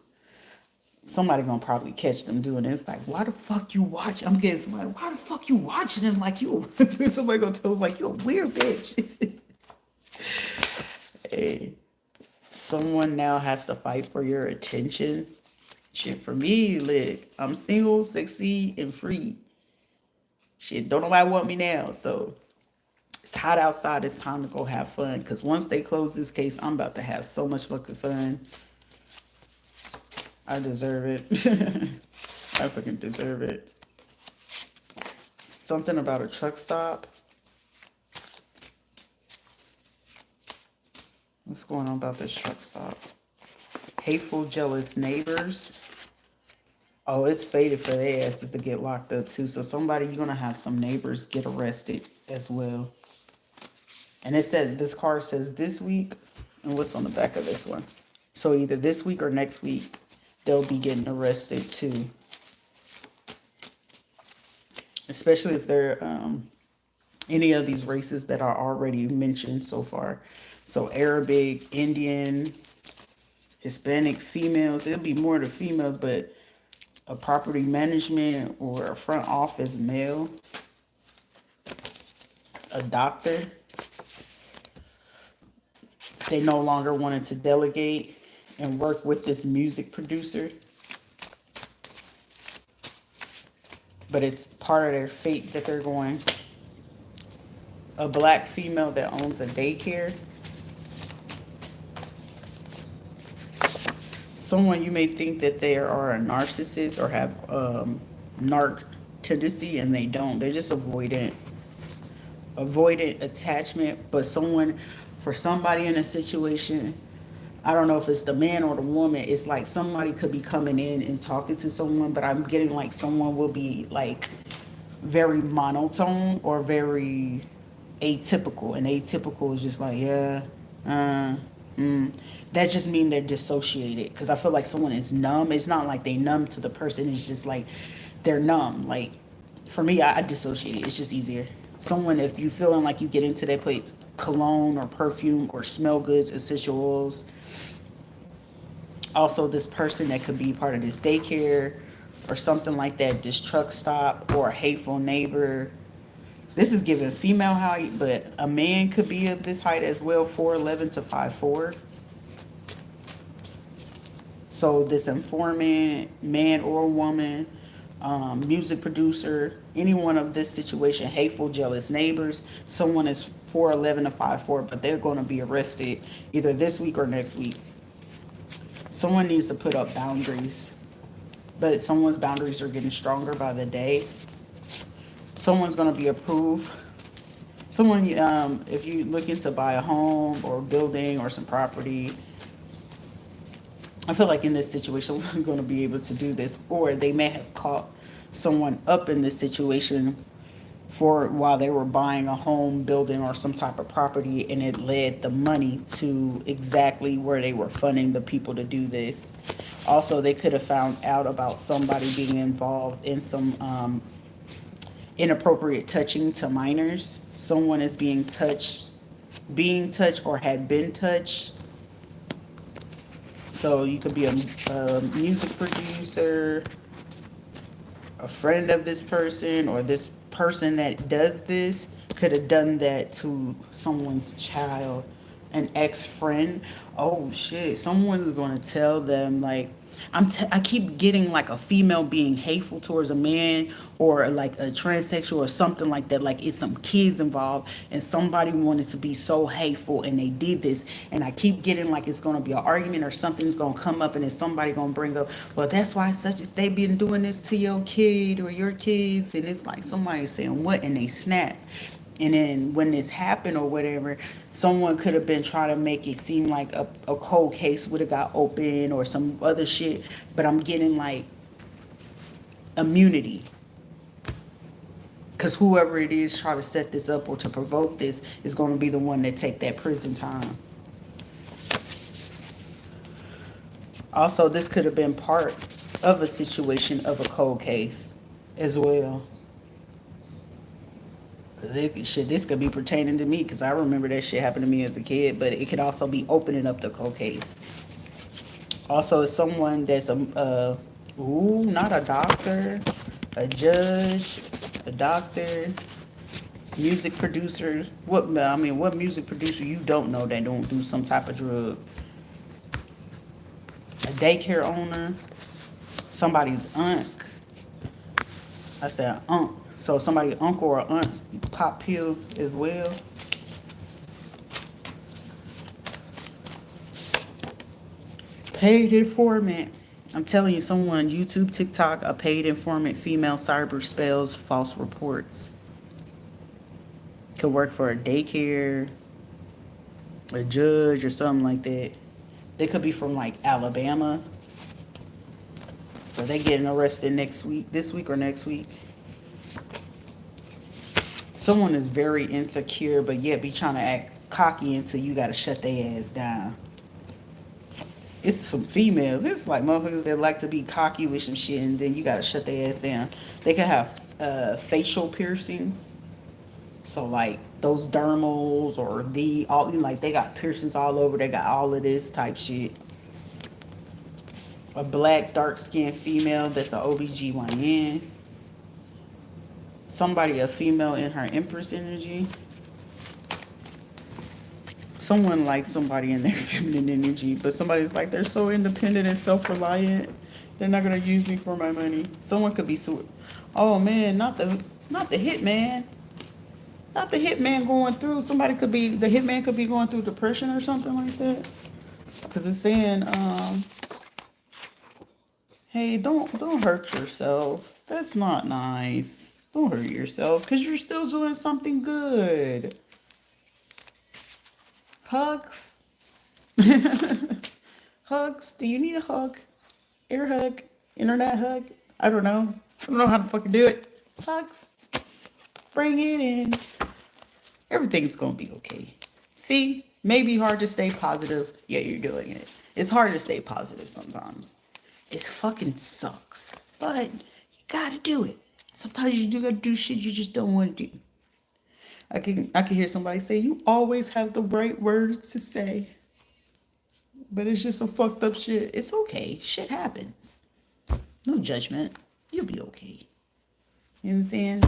Somebody gonna probably catch them doing it. It's like, why the fuck you watch? I'm getting somebody. Why the fuck you watching him like you? Somebody gonna tell them like you a weird bitch. Hey, someone now has to fight for your attention. Shit for me, look, I'm single, sexy, and free. Shit, don't nobody want me now, so it's hot outside. It's time to go have fun. Because once they close this case, I'm about to have so much fucking fun. I deserve it. I fucking deserve it. Something about a truck stop. What's going on about this truck stop? Hateful, jealous neighbors. Oh, it's fated for their asses to get locked up too. So somebody, you're going to have some neighbors get arrested as well. And it says, this card says this week. And what's on the back of this one? So either this week or next week, they'll be getting arrested too. Especially if they're any of these races that are already mentioned so far. So Arabic, Indian, Hispanic females. It'll be more the females, but a property management or a front office male. A doctor. They no longer wanted to delegate and work with this music producer. But it's part of their fate that they're going. A black female that owns a daycare. Someone you may think that they are a narcissist or have narc tendency, and they don't. They're just avoidant attachment. But for somebody in a situation, I don't know if it's the man or the woman. It's like somebody could be coming in and talking to someone, but I'm getting like someone will be like very monotone or very atypical. And atypical is just like, yeah, uh, mm. That just mean they're dissociated. Because I feel like someone is numb. It's not like they numb to the person. It's just like they're numb. Like for me, I dissociate it. It's just easier. Someone, if you feeling like you get into that place, cologne or perfume or smell goods, essential oils. Also, this person that could be part of this daycare or something like that, this truck stop or a hateful neighbor. This is given female height, but a man could be of this height as well, 4'11" to 5'4". So this informant, man or woman, music producer, anyone of this situation, hateful, jealous neighbors, someone is 4'11" to 5'4", but they're going to be arrested either this week or next week. Someone needs to put up boundaries, but someone's boundaries are getting stronger by the day. Someone's going to be approved. Someone, if you're looking to buy a home or a building or some property, I feel like in this situation, we're going to be able to do this, or they may have caught someone up in this situation for while they were buying a home, building, or some type of property, and it led the money to exactly where they were funding the people to do this. Also, they could have found out about somebody being involved in some inappropriate touching to minors. Someone is being touched or had been touched. So you could be a music producer, a friend of this person, or this person that does this could have done that to someone's child, an ex-friend. Oh shit, someone's going to tell them like I keep getting like a female being hateful towards a man or like a transsexual or something like that. Like it's some kids involved and somebody wanted to be so hateful and they did this. And I keep getting like it's going to be an argument or something's going to come up and then somebody going to bring up, well, that's why such as they been doing this to your kid or your kids. And it's like somebody saying what and they snap. And then when this happened or whatever, someone could have been trying to make it seem like a cold case would have got open or some other shit. But I'm getting like immunity. Because whoever it is trying to set this up or to provoke this is going to be the one that take that prison time. Also, this could have been part of a situation of a cold case as well. This could be pertaining to me because I remember that shit happened to me as a kid, but it could also be opening up the cold case. Also, it's someone that's not a doctor, a judge, a doctor, music producer. What music producer you don't know that don't do some type of drug? A daycare owner, somebody's aunt. I said aunt. So somebody uncle or aunt pop pills as well. Paid informant. I'm telling you, someone, YouTube, TikTok, a paid informant, female cyber spells, false reports. Could work for a daycare, a judge, or something like that. They could be from like Alabama. Or they getting arrested this week or next week. Someone is very insecure, but yet be trying to act cocky until you got to shut their ass down. It's some females. It's like motherfuckers that like to be cocky with some shit, and then you got to shut their ass down. They could have facial piercings. So like those dermals or they got piercings all over. They got all of this type shit. A black dark skinned female that's an OBGYN. Somebody, a female in her Empress energy. Someone like somebody in their feminine energy, but somebody's like they're so independent and self-reliant. They're not gonna use me for my money. Someone could be oh man, not the hitman. Not the hitman going through. The hitman could be going through depression or something like that. Because it's saying, hey, don't hurt yourself. That's not nice. Don't hurt yourself because you're still doing something good. Hugs. Hugs. Do you need a hug? Air hug? Internet hug? I don't know. I don't know how to fucking do it. Hugs. Bring it in. Everything's gonna be okay. See, maybe hard to stay positive. Yeah, you're doing it. It's hard to stay positive sometimes. It fucking sucks. But you gotta do it. Sometimes you do gotta do shit you just don't want to do. I can hear somebody say, you always have the right words to say. But it's just some fucked up shit. It's okay. Shit happens. No judgment. You'll be okay. You know what I'm saying?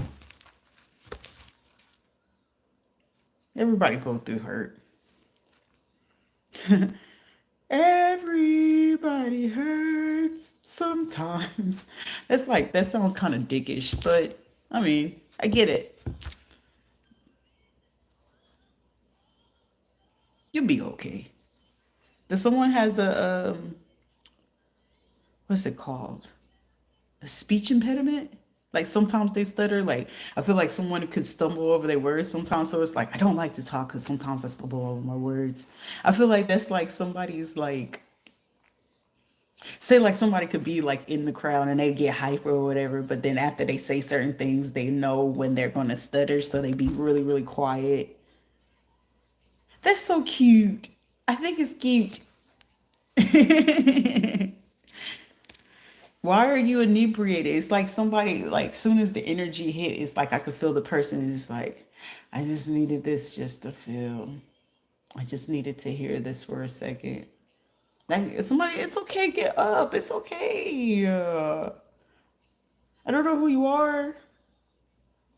Everybody go through hurt. Everybody hurts sometimes. That's like, that sounds kind of dickish, but I mean, I get it. You'll be okay. Does someone has a what's it called? A speech impediment? Like sometimes they stutter. Like I feel like someone could stumble over their words sometimes. So it's like I don't like to talk because sometimes I stumble over my words. I feel like that's like somebody's like, say like somebody could be like in the crowd and they get hyper or whatever, but then after they say certain things, they know when they're gonna stutter, so they be really, really quiet. That's so cute. I think it's cute. Why are you inebriated? It's like somebody, like, soon as the energy hit, it's like I could feel the person is like, I just needed this just to feel. I just needed to hear this for a second. Like somebody, it's okay, get up. It's okay. I don't know who you are,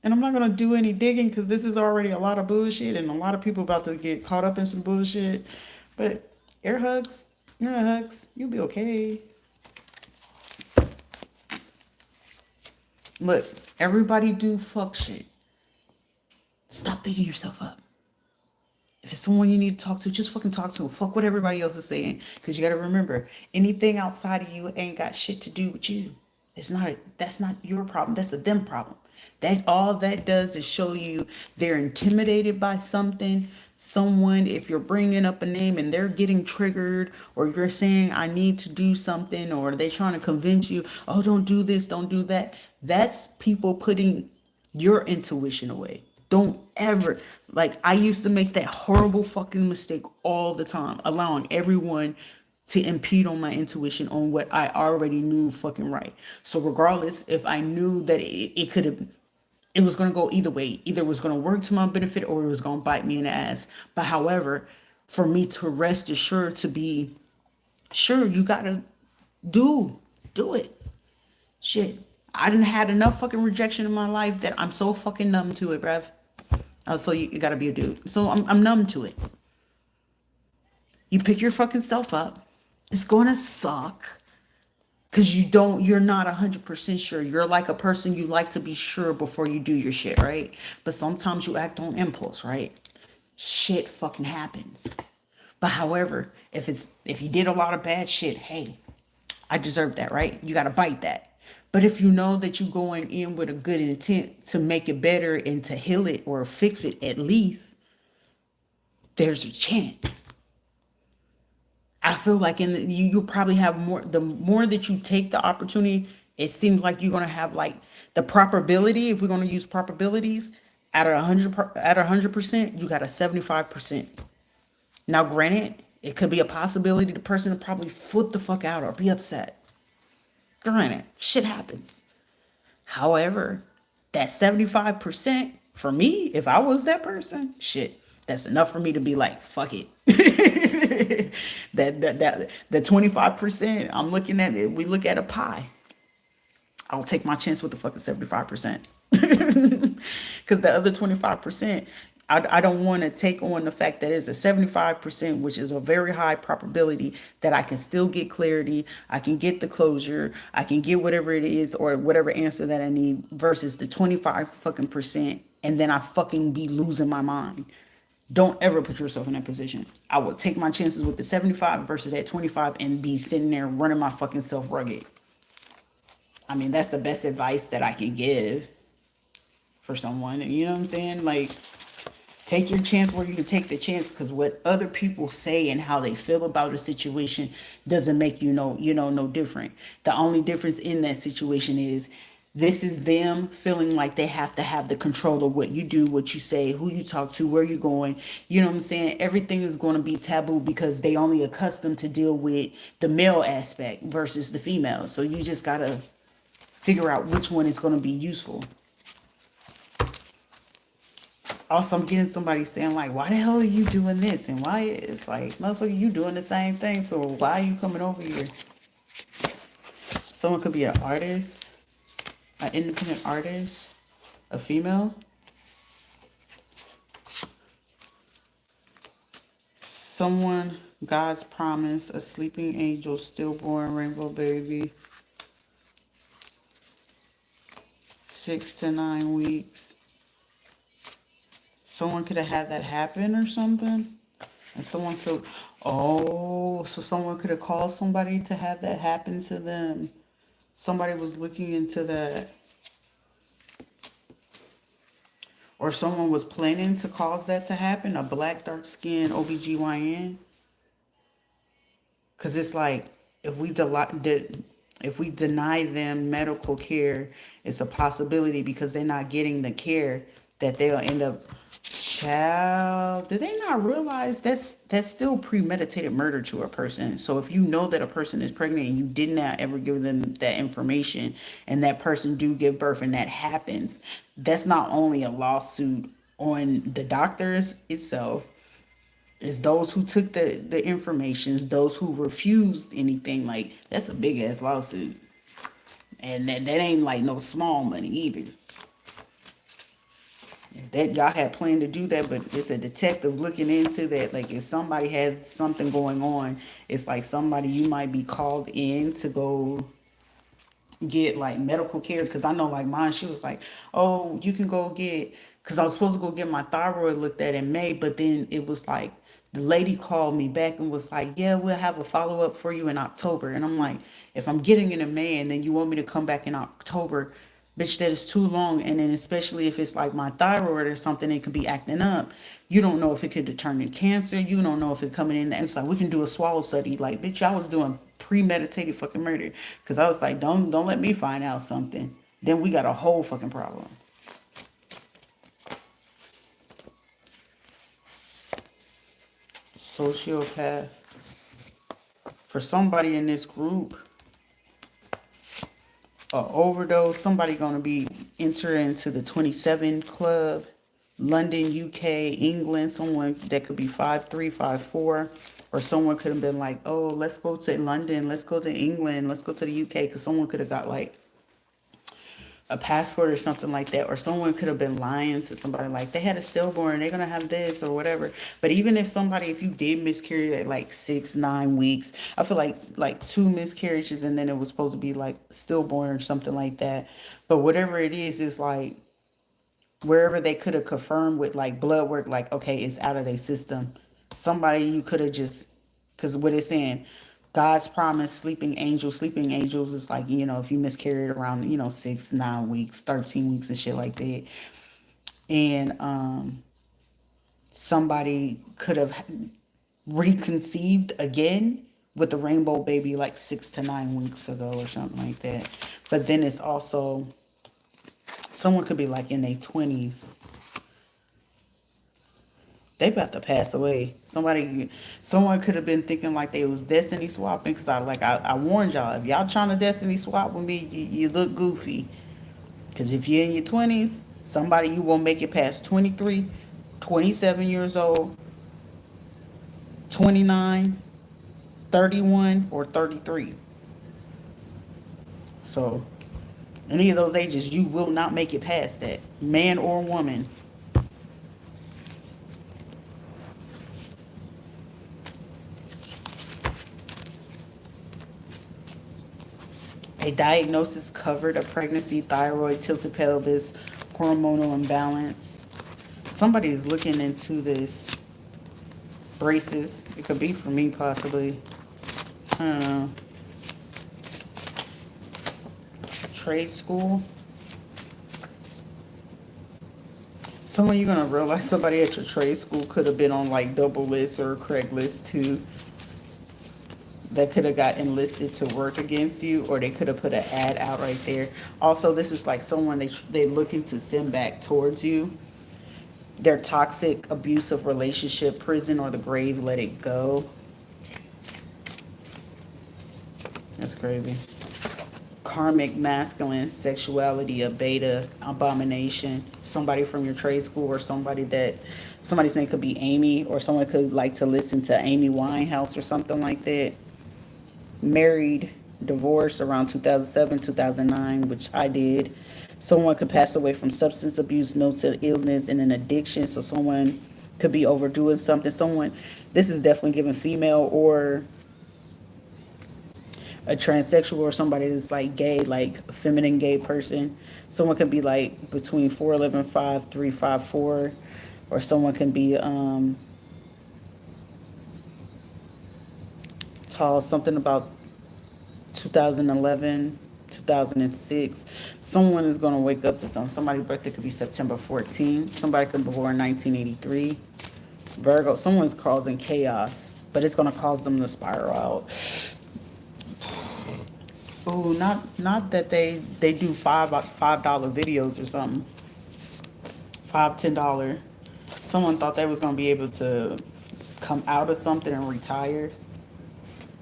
and I'm not gonna do any digging because this is already a lot of bullshit, and a lot of people about to get caught up in some bullshit. But air hugs, you'll be okay. Look, everybody do fuck shit. Stop beating yourself up. If it's someone you need to talk to, just fucking talk to them. Fuck what everybody else is saying. Because you got to remember, anything outside of you ain't got shit to do with you. That's not your problem. That's a them problem. That all that does is show you they're intimidated by something. Someone, if you're bringing up a name and they're getting triggered, or you're saying, I need to do something, or they're trying to convince you, oh, don't do this, don't do that. That's people putting your intuition away. Don't ever, like, I used to make that horrible fucking mistake all the time, allowing everyone to impede on my intuition on what I already knew fucking right. So regardless, if I knew that it could have, it was going to go either way. Either it was going to work to my benefit or it was going to bite me in the ass. But however, for me to rest assured, to be sure, you got to do it. Shit. I didn't had enough fucking rejection in my life that I'm so fucking numb to it, bruv. Oh, so you gotta be a dude. So I'm numb to it. You pick your fucking self up. It's gonna suck. Cause you're not 100% sure. You're like a person, you like to be sure before you do your shit, right? But sometimes you act on impulse, right? Shit fucking happens. But however, if you did a lot of bad shit, hey, I deserve that, right? You gotta bite that. But if you know that you're going in with a good intent to make it better and to heal it or fix it, at least there's a chance. I feel like you probably have more. The more that you take the opportunity, it seems like you're gonna have like the probability. If we're gonna use probabilities, out of 100%, you got a 75%. Now, granted, it could be a possibility the person will probably flip the fuck out or be upset. Granted, shit happens. However, that 75%, for me, if I was that person, shit, that's enough for me to be like, fuck it. The 25%, I'm looking at it, we look at a pie. I'll take my chance with the fucking 75%. Because the other 25%, I don't want to take on the fact that it's a 75%, which is a very high probability that I can still get clarity, I can get the closure, I can get whatever it is or whatever answer that I need, versus the 25 fucking percent, and then I fucking be losing my mind. Don't ever put yourself in that position. I would take my chances with the 75 versus that 25 and be sitting there running my fucking self rugged. I mean, that's the best advice that I can give for someone. And you know what I'm saying? Like, Take your chance where you can take the chance, because what other people say and how they feel about a situation doesn't make no different. The only difference in that situation is this is them feeling like they have to have the control of what you do, what you say, who you talk to, where you're going. You know what I'm saying? Everything is going to be taboo because they only accustomed to deal with the male aspect versus the female. So you just got to figure out which one is going to be useful. Also, I'm getting somebody saying like, why the hell are you doing this? And why it's like, motherfucker, you doing the same thing. So why are you coming over here? Someone could be an artist, an independent artist, a female. Someone, God's promise, a sleeping angel, stillborn, rainbow baby, 6 to 9 weeks. Someone could have had that happen or something. And someone could, oh, so someone could have called somebody to have that happen to them. Somebody was looking into that. Or someone was planning to cause that to happen, a black, dark-skinned OBGYN. Because it's like, if we deny them medical care, it's a possibility because they're not getting the care that they'll end up. Child, do they not realize that's still premeditated murder to a person? So if you know that a person is pregnant and you did not ever give them that information, and that person do give birth and that happens, that's not only a lawsuit on the doctors itself, it's those who took the informations, those who refused anything. Like, that's a big ass lawsuit, and that ain't like no small money either. If that y'all had planned to do that, but it's a detective looking into that. Like, if somebody has something going on, it's like somebody you might be called in to go get like medical care. Because I know like mine, she was like, oh, you can go get, because I was supposed to go get my thyroid looked at in May, but then it was like the lady called me back and was like, yeah, we'll have a follow-up for you in October. And I'm like, if I'm getting it in May and then you want me to come back in October, bitch, that is too long. And then especially if it's like my thyroid or something, it could be acting up. You don't know if it could determine cancer. You don't know if it's coming in. It's like, we can do a swallow study. Like, bitch, I was doing premeditated fucking murder. Because I was like, don't let me find out something. Then we got a whole fucking problem. Sociopath. For somebody in this group, a overdose, somebody gonna be entering into the 27 club, London, UK, England, someone that could be 5'3", 5'4", or someone could have been like, oh, let's go to London, let's go to England, let's go to the UK, because someone could have got like a passport or something like that, or someone could have been lying to somebody like they had a stillborn, they're gonna have this or whatever. But even if you did miscarry at like 6, 9 weeks, I feel like 2 miscarriages and then it was supposed to be like stillborn or something like that. But whatever it is like wherever they could have confirmed with like blood work, like, okay, it's out of their system. Somebody you could have just, because what it's saying, God's promise, sleeping angels is like, if you miscarried around, 6, 9 weeks, 13 weeks and shit like that. And somebody could have reconceived again with the rainbow baby like 6 to 9 weeks ago or something like that. But then it's also, someone could be like in their 20s. They about to pass away. Someone could have been thinking like they was destiny swapping, because I warned y'all, if y'all trying to destiny swap with me, you look goofy. Because if you're in your 20s, somebody you won't make it past 23, 27 years old, 29, 31, or 33. So any of those ages, you will not make it past that, man or woman. A diagnosis covered a pregnancy, thyroid, tilted pelvis, hormonal imbalance. Somebody is looking into this. Braces. It could be for me, possibly. I don't know. Trade school. Someone you're gonna realize somebody at your trade school could have been on like double list or Craigslist too. That could have got enlisted to work against you, or they could have put an ad out right there. Also, this is like someone they looking to send back towards you. Their toxic, abusive relationship, prison or the grave, let it go. That's crazy. Karmic masculine, sexuality, a beta, abomination. Somebody from your trade school, or somebody's name could be Amy, or someone could like to listen to Amy Winehouse or something like that. Married, divorced around 2007, 2009, which I did. Someone could pass away from substance abuse, mental illness, and an addiction. So someone could be overdoing something. This is definitely giving female or a transsexual, or somebody that's like gay, like a feminine gay person. Someone could be like between 4'11", 5'3", 5'4", or someone can be tall, something about 2011, 2006. Someone is going to wake up to something. Somebody's birthday could be September 14th. Somebody could be born 1983. Virgo, someone's causing chaos, but it's going to cause them to spiral out. Oh, not that they do $5 videos or something. $10. Someone thought they was gonna be able to come out of something and retire.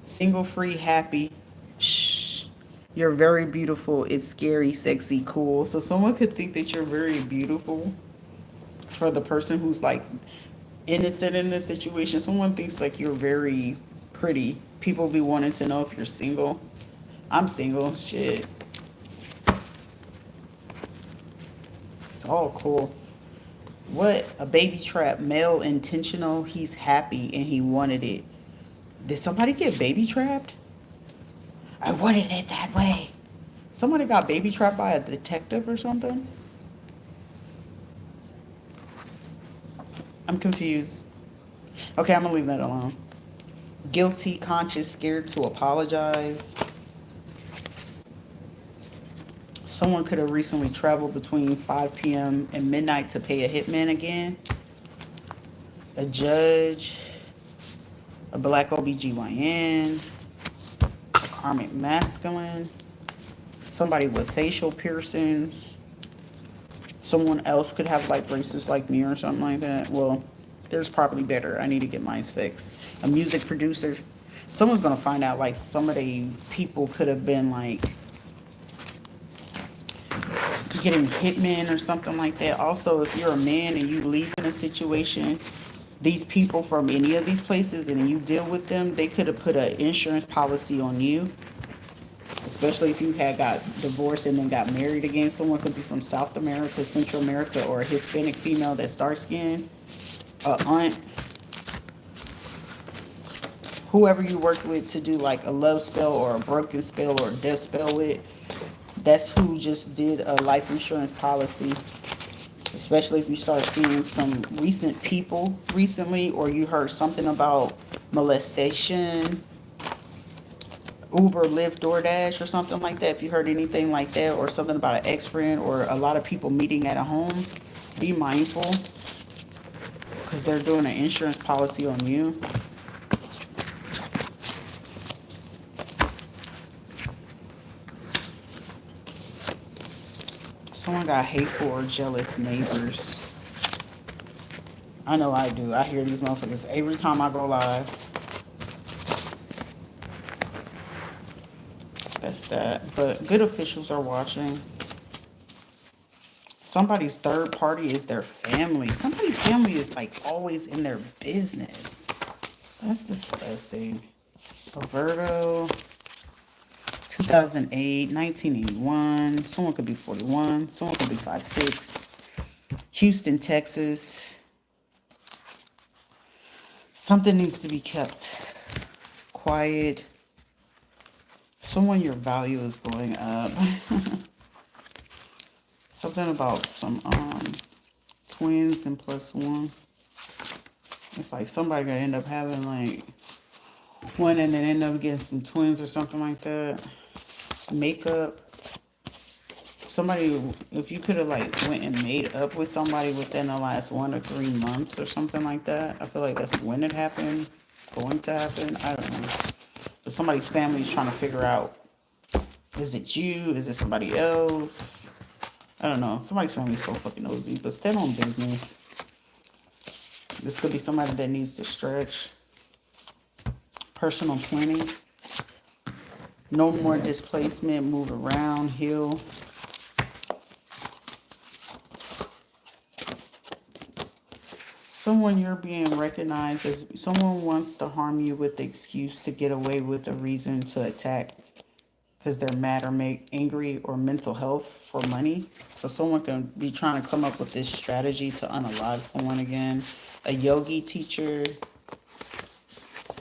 Single, free, happy. Shh. You're very beautiful. It's scary, sexy, cool. So someone could think that you're very beautiful for the person who's like innocent in this situation. Someone thinks like you're very pretty. People be wanting to know if you're single. I'm single. Shit. It's all cool. What? A baby trap. Male intentional. He's happy and he wanted it. Did somebody get baby trapped? I wanted it that way. Somebody got baby trapped by a detective or something? I'm confused. Okay, I'm gonna leave that alone. Guilty, conscious, scared to apologize. Someone could have recently traveled between 5 p.m. and midnight to pay a hitman again. A judge. A black OBGYN. A karmic masculine. Somebody with facial piercings. Someone else could have like braces like me or something like that. Well, there's probably better. I need to get mine fixed. A music producer. Someone's going to find out like some of the people could have been like getting hitmen or something like that. Also, if you're a man and you leave in a situation, these people from any of these places and you deal with them, they could have put an insurance policy on you. Especially if you had got divorced and then got married again. Someone could be from South America, Central America, or a Hispanic female that's dark skinned. A aunt. Whoever you worked with to do like a love spell or a broken spell or a death spell with. That's who just did a life insurance policy. Especially if you start seeing some recent people recently, or you heard something about molestation, Uber, Lyft, DoorDash, or something like that. If you heard anything like that, or something about an ex-friend, or a lot of people meeting at a home, be mindful, because they're doing an insurance policy on you. Someone got hateful or jealous neighbors. I know I do. I hear these motherfuckers every time I go live. That's that. But good officials are watching. Somebody's third party is their family. Somebody's family is like always in their business. That's disgusting. A Virgo. 2008, 1981. Someone could be 41. Someone could be 5'6". Houston, Texas. Something needs to be kept quiet. Someone your value is going up. Something about some twins and +1. It's like somebody gonna end up having like one and then end up getting some twins or something like that. Makeup. somebody, if you could have like went and made up with somebody within the last 1 to 3 months or something like that, I feel like that's when it happened, going to happen. I don't know. But somebody's family is trying to figure out, is it you? Is it somebody else? I don't know. Somebody's family is so fucking nosy, but stand on business. This could be somebody that needs to stretch. Personal planning. No more displacement. Move around. Heal. Someone you're being recognized as, someone wants to harm you with the excuse to get away with a reason to attack because they're mad or make angry or mental health for money. So someone can be trying to come up with this strategy to unalive someone again. A yogi teacher,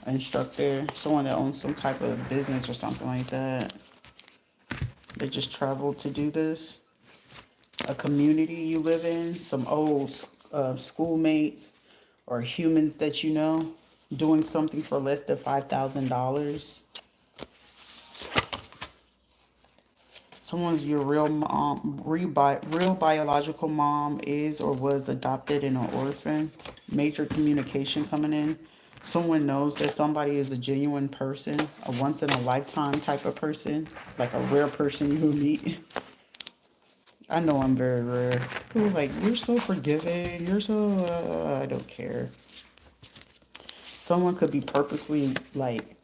instructor, someone that owns some type of business or something like that. They just traveled to do this. A community you live in, some old schoolmates or humans that you know doing something for less than $5,000. Someone's your real mom, real biological mom is or was adopted in an orphan. Major communication coming in. Someone knows that somebody is a genuine person, a once in a lifetime type of person, like a rare person you meet. I know I'm very rare. People are like, you're so forgiving. You're so, I don't care. Someone could be purposely like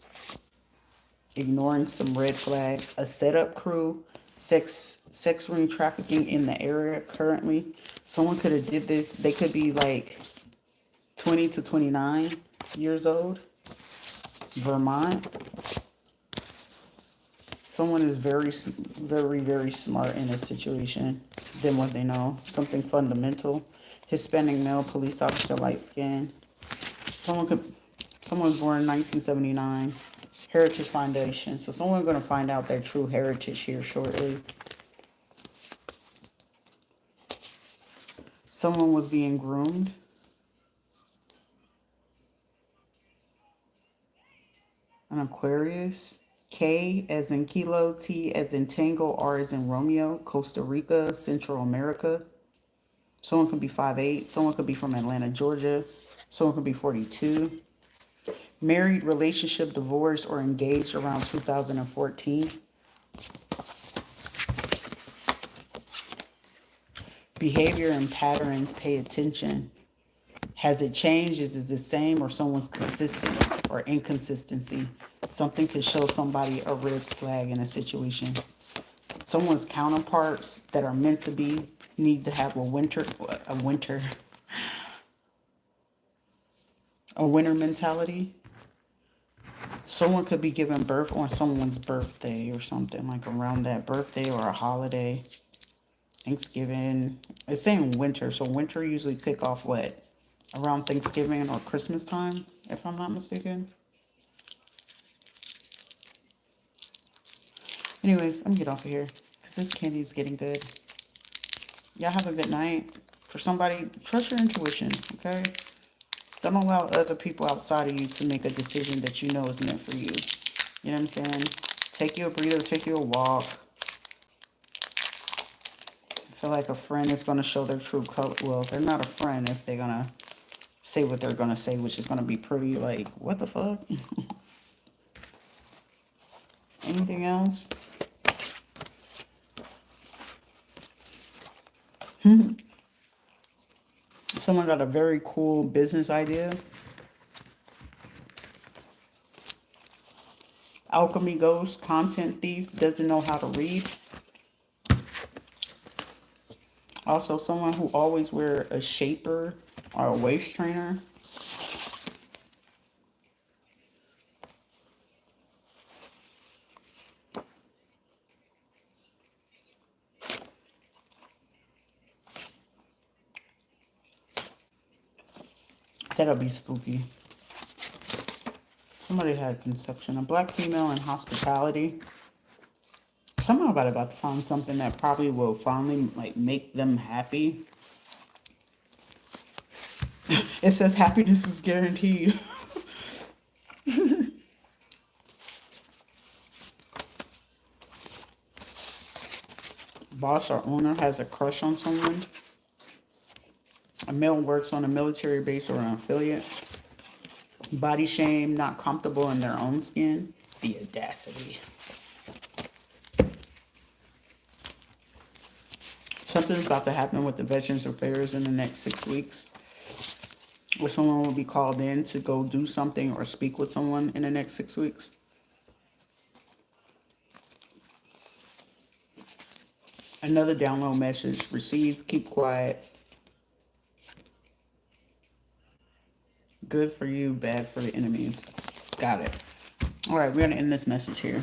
ignoring some red flags. A setup crew, sex ring trafficking in the area currently. Someone could have did this. They could be like 20 to 29 years old. Vermont. Someone is very smart in a situation than what they know. Something fundamental. Hispanic male, police officer, light skin. Someone's born in 1979. Heritage Foundation. So someone's going to find out their true heritage here shortly. Someone was being groomed. An Aquarius. K as in Kilo, T as in Tango, R as in Romeo, Costa Rica, Central America. Someone could be 5'8". Someone could be from Atlanta, Georgia. Someone could be 42. Married, relationship, divorced, or engaged around 2014. Behavior and patterns, pay attention. Has it changed? Is it the same, or someone's consistent or inconsistency? Something could show somebody a red flag in a situation. Someone's counterparts that are meant to be need to have a winter mentality. Someone could be giving birth on someone's birthday or something, like around that birthday or a holiday. Thanksgiving. It's saying winter, so winter usually kick off what? Around Thanksgiving or Christmas time, if I'm not mistaken. Anyways, I'm gonna get off of here because this candy is getting good. Y'all have a good night. For somebody, trust your intuition, okay? Don't allow other people outside of you to make a decision that you know is meant for you. You know what I'm saying? Take you a breather, take you a walk. I feel like a friend is going to show their true color. Well, they're not a friend if they're going to say what they're going to say, which is going to be pretty like, what the fuck? Anything else? Someone got a very cool business idea. Alchemy ghost, content thief, doesn't know how to read. Also, someone who always wear a shaper or a waist trainer. That'll be spooky. Somebody had conception. A black female in hospitality. Somehow about to find something that probably will finally like make them happy. It says happiness is guaranteed. Boss or owner has a crush on someone. A male works on a military base or an affiliate. Body shame, not comfortable in their own skin. The audacity. Something's about to happen with the Veterans Affairs in the next 6 weeks. Or someone will be called in to go do something or speak with someone in the next 6 weeks. Another download message received. Keep quiet. Good for you, bad for the enemies. Got it. All right, we're going to end this message here.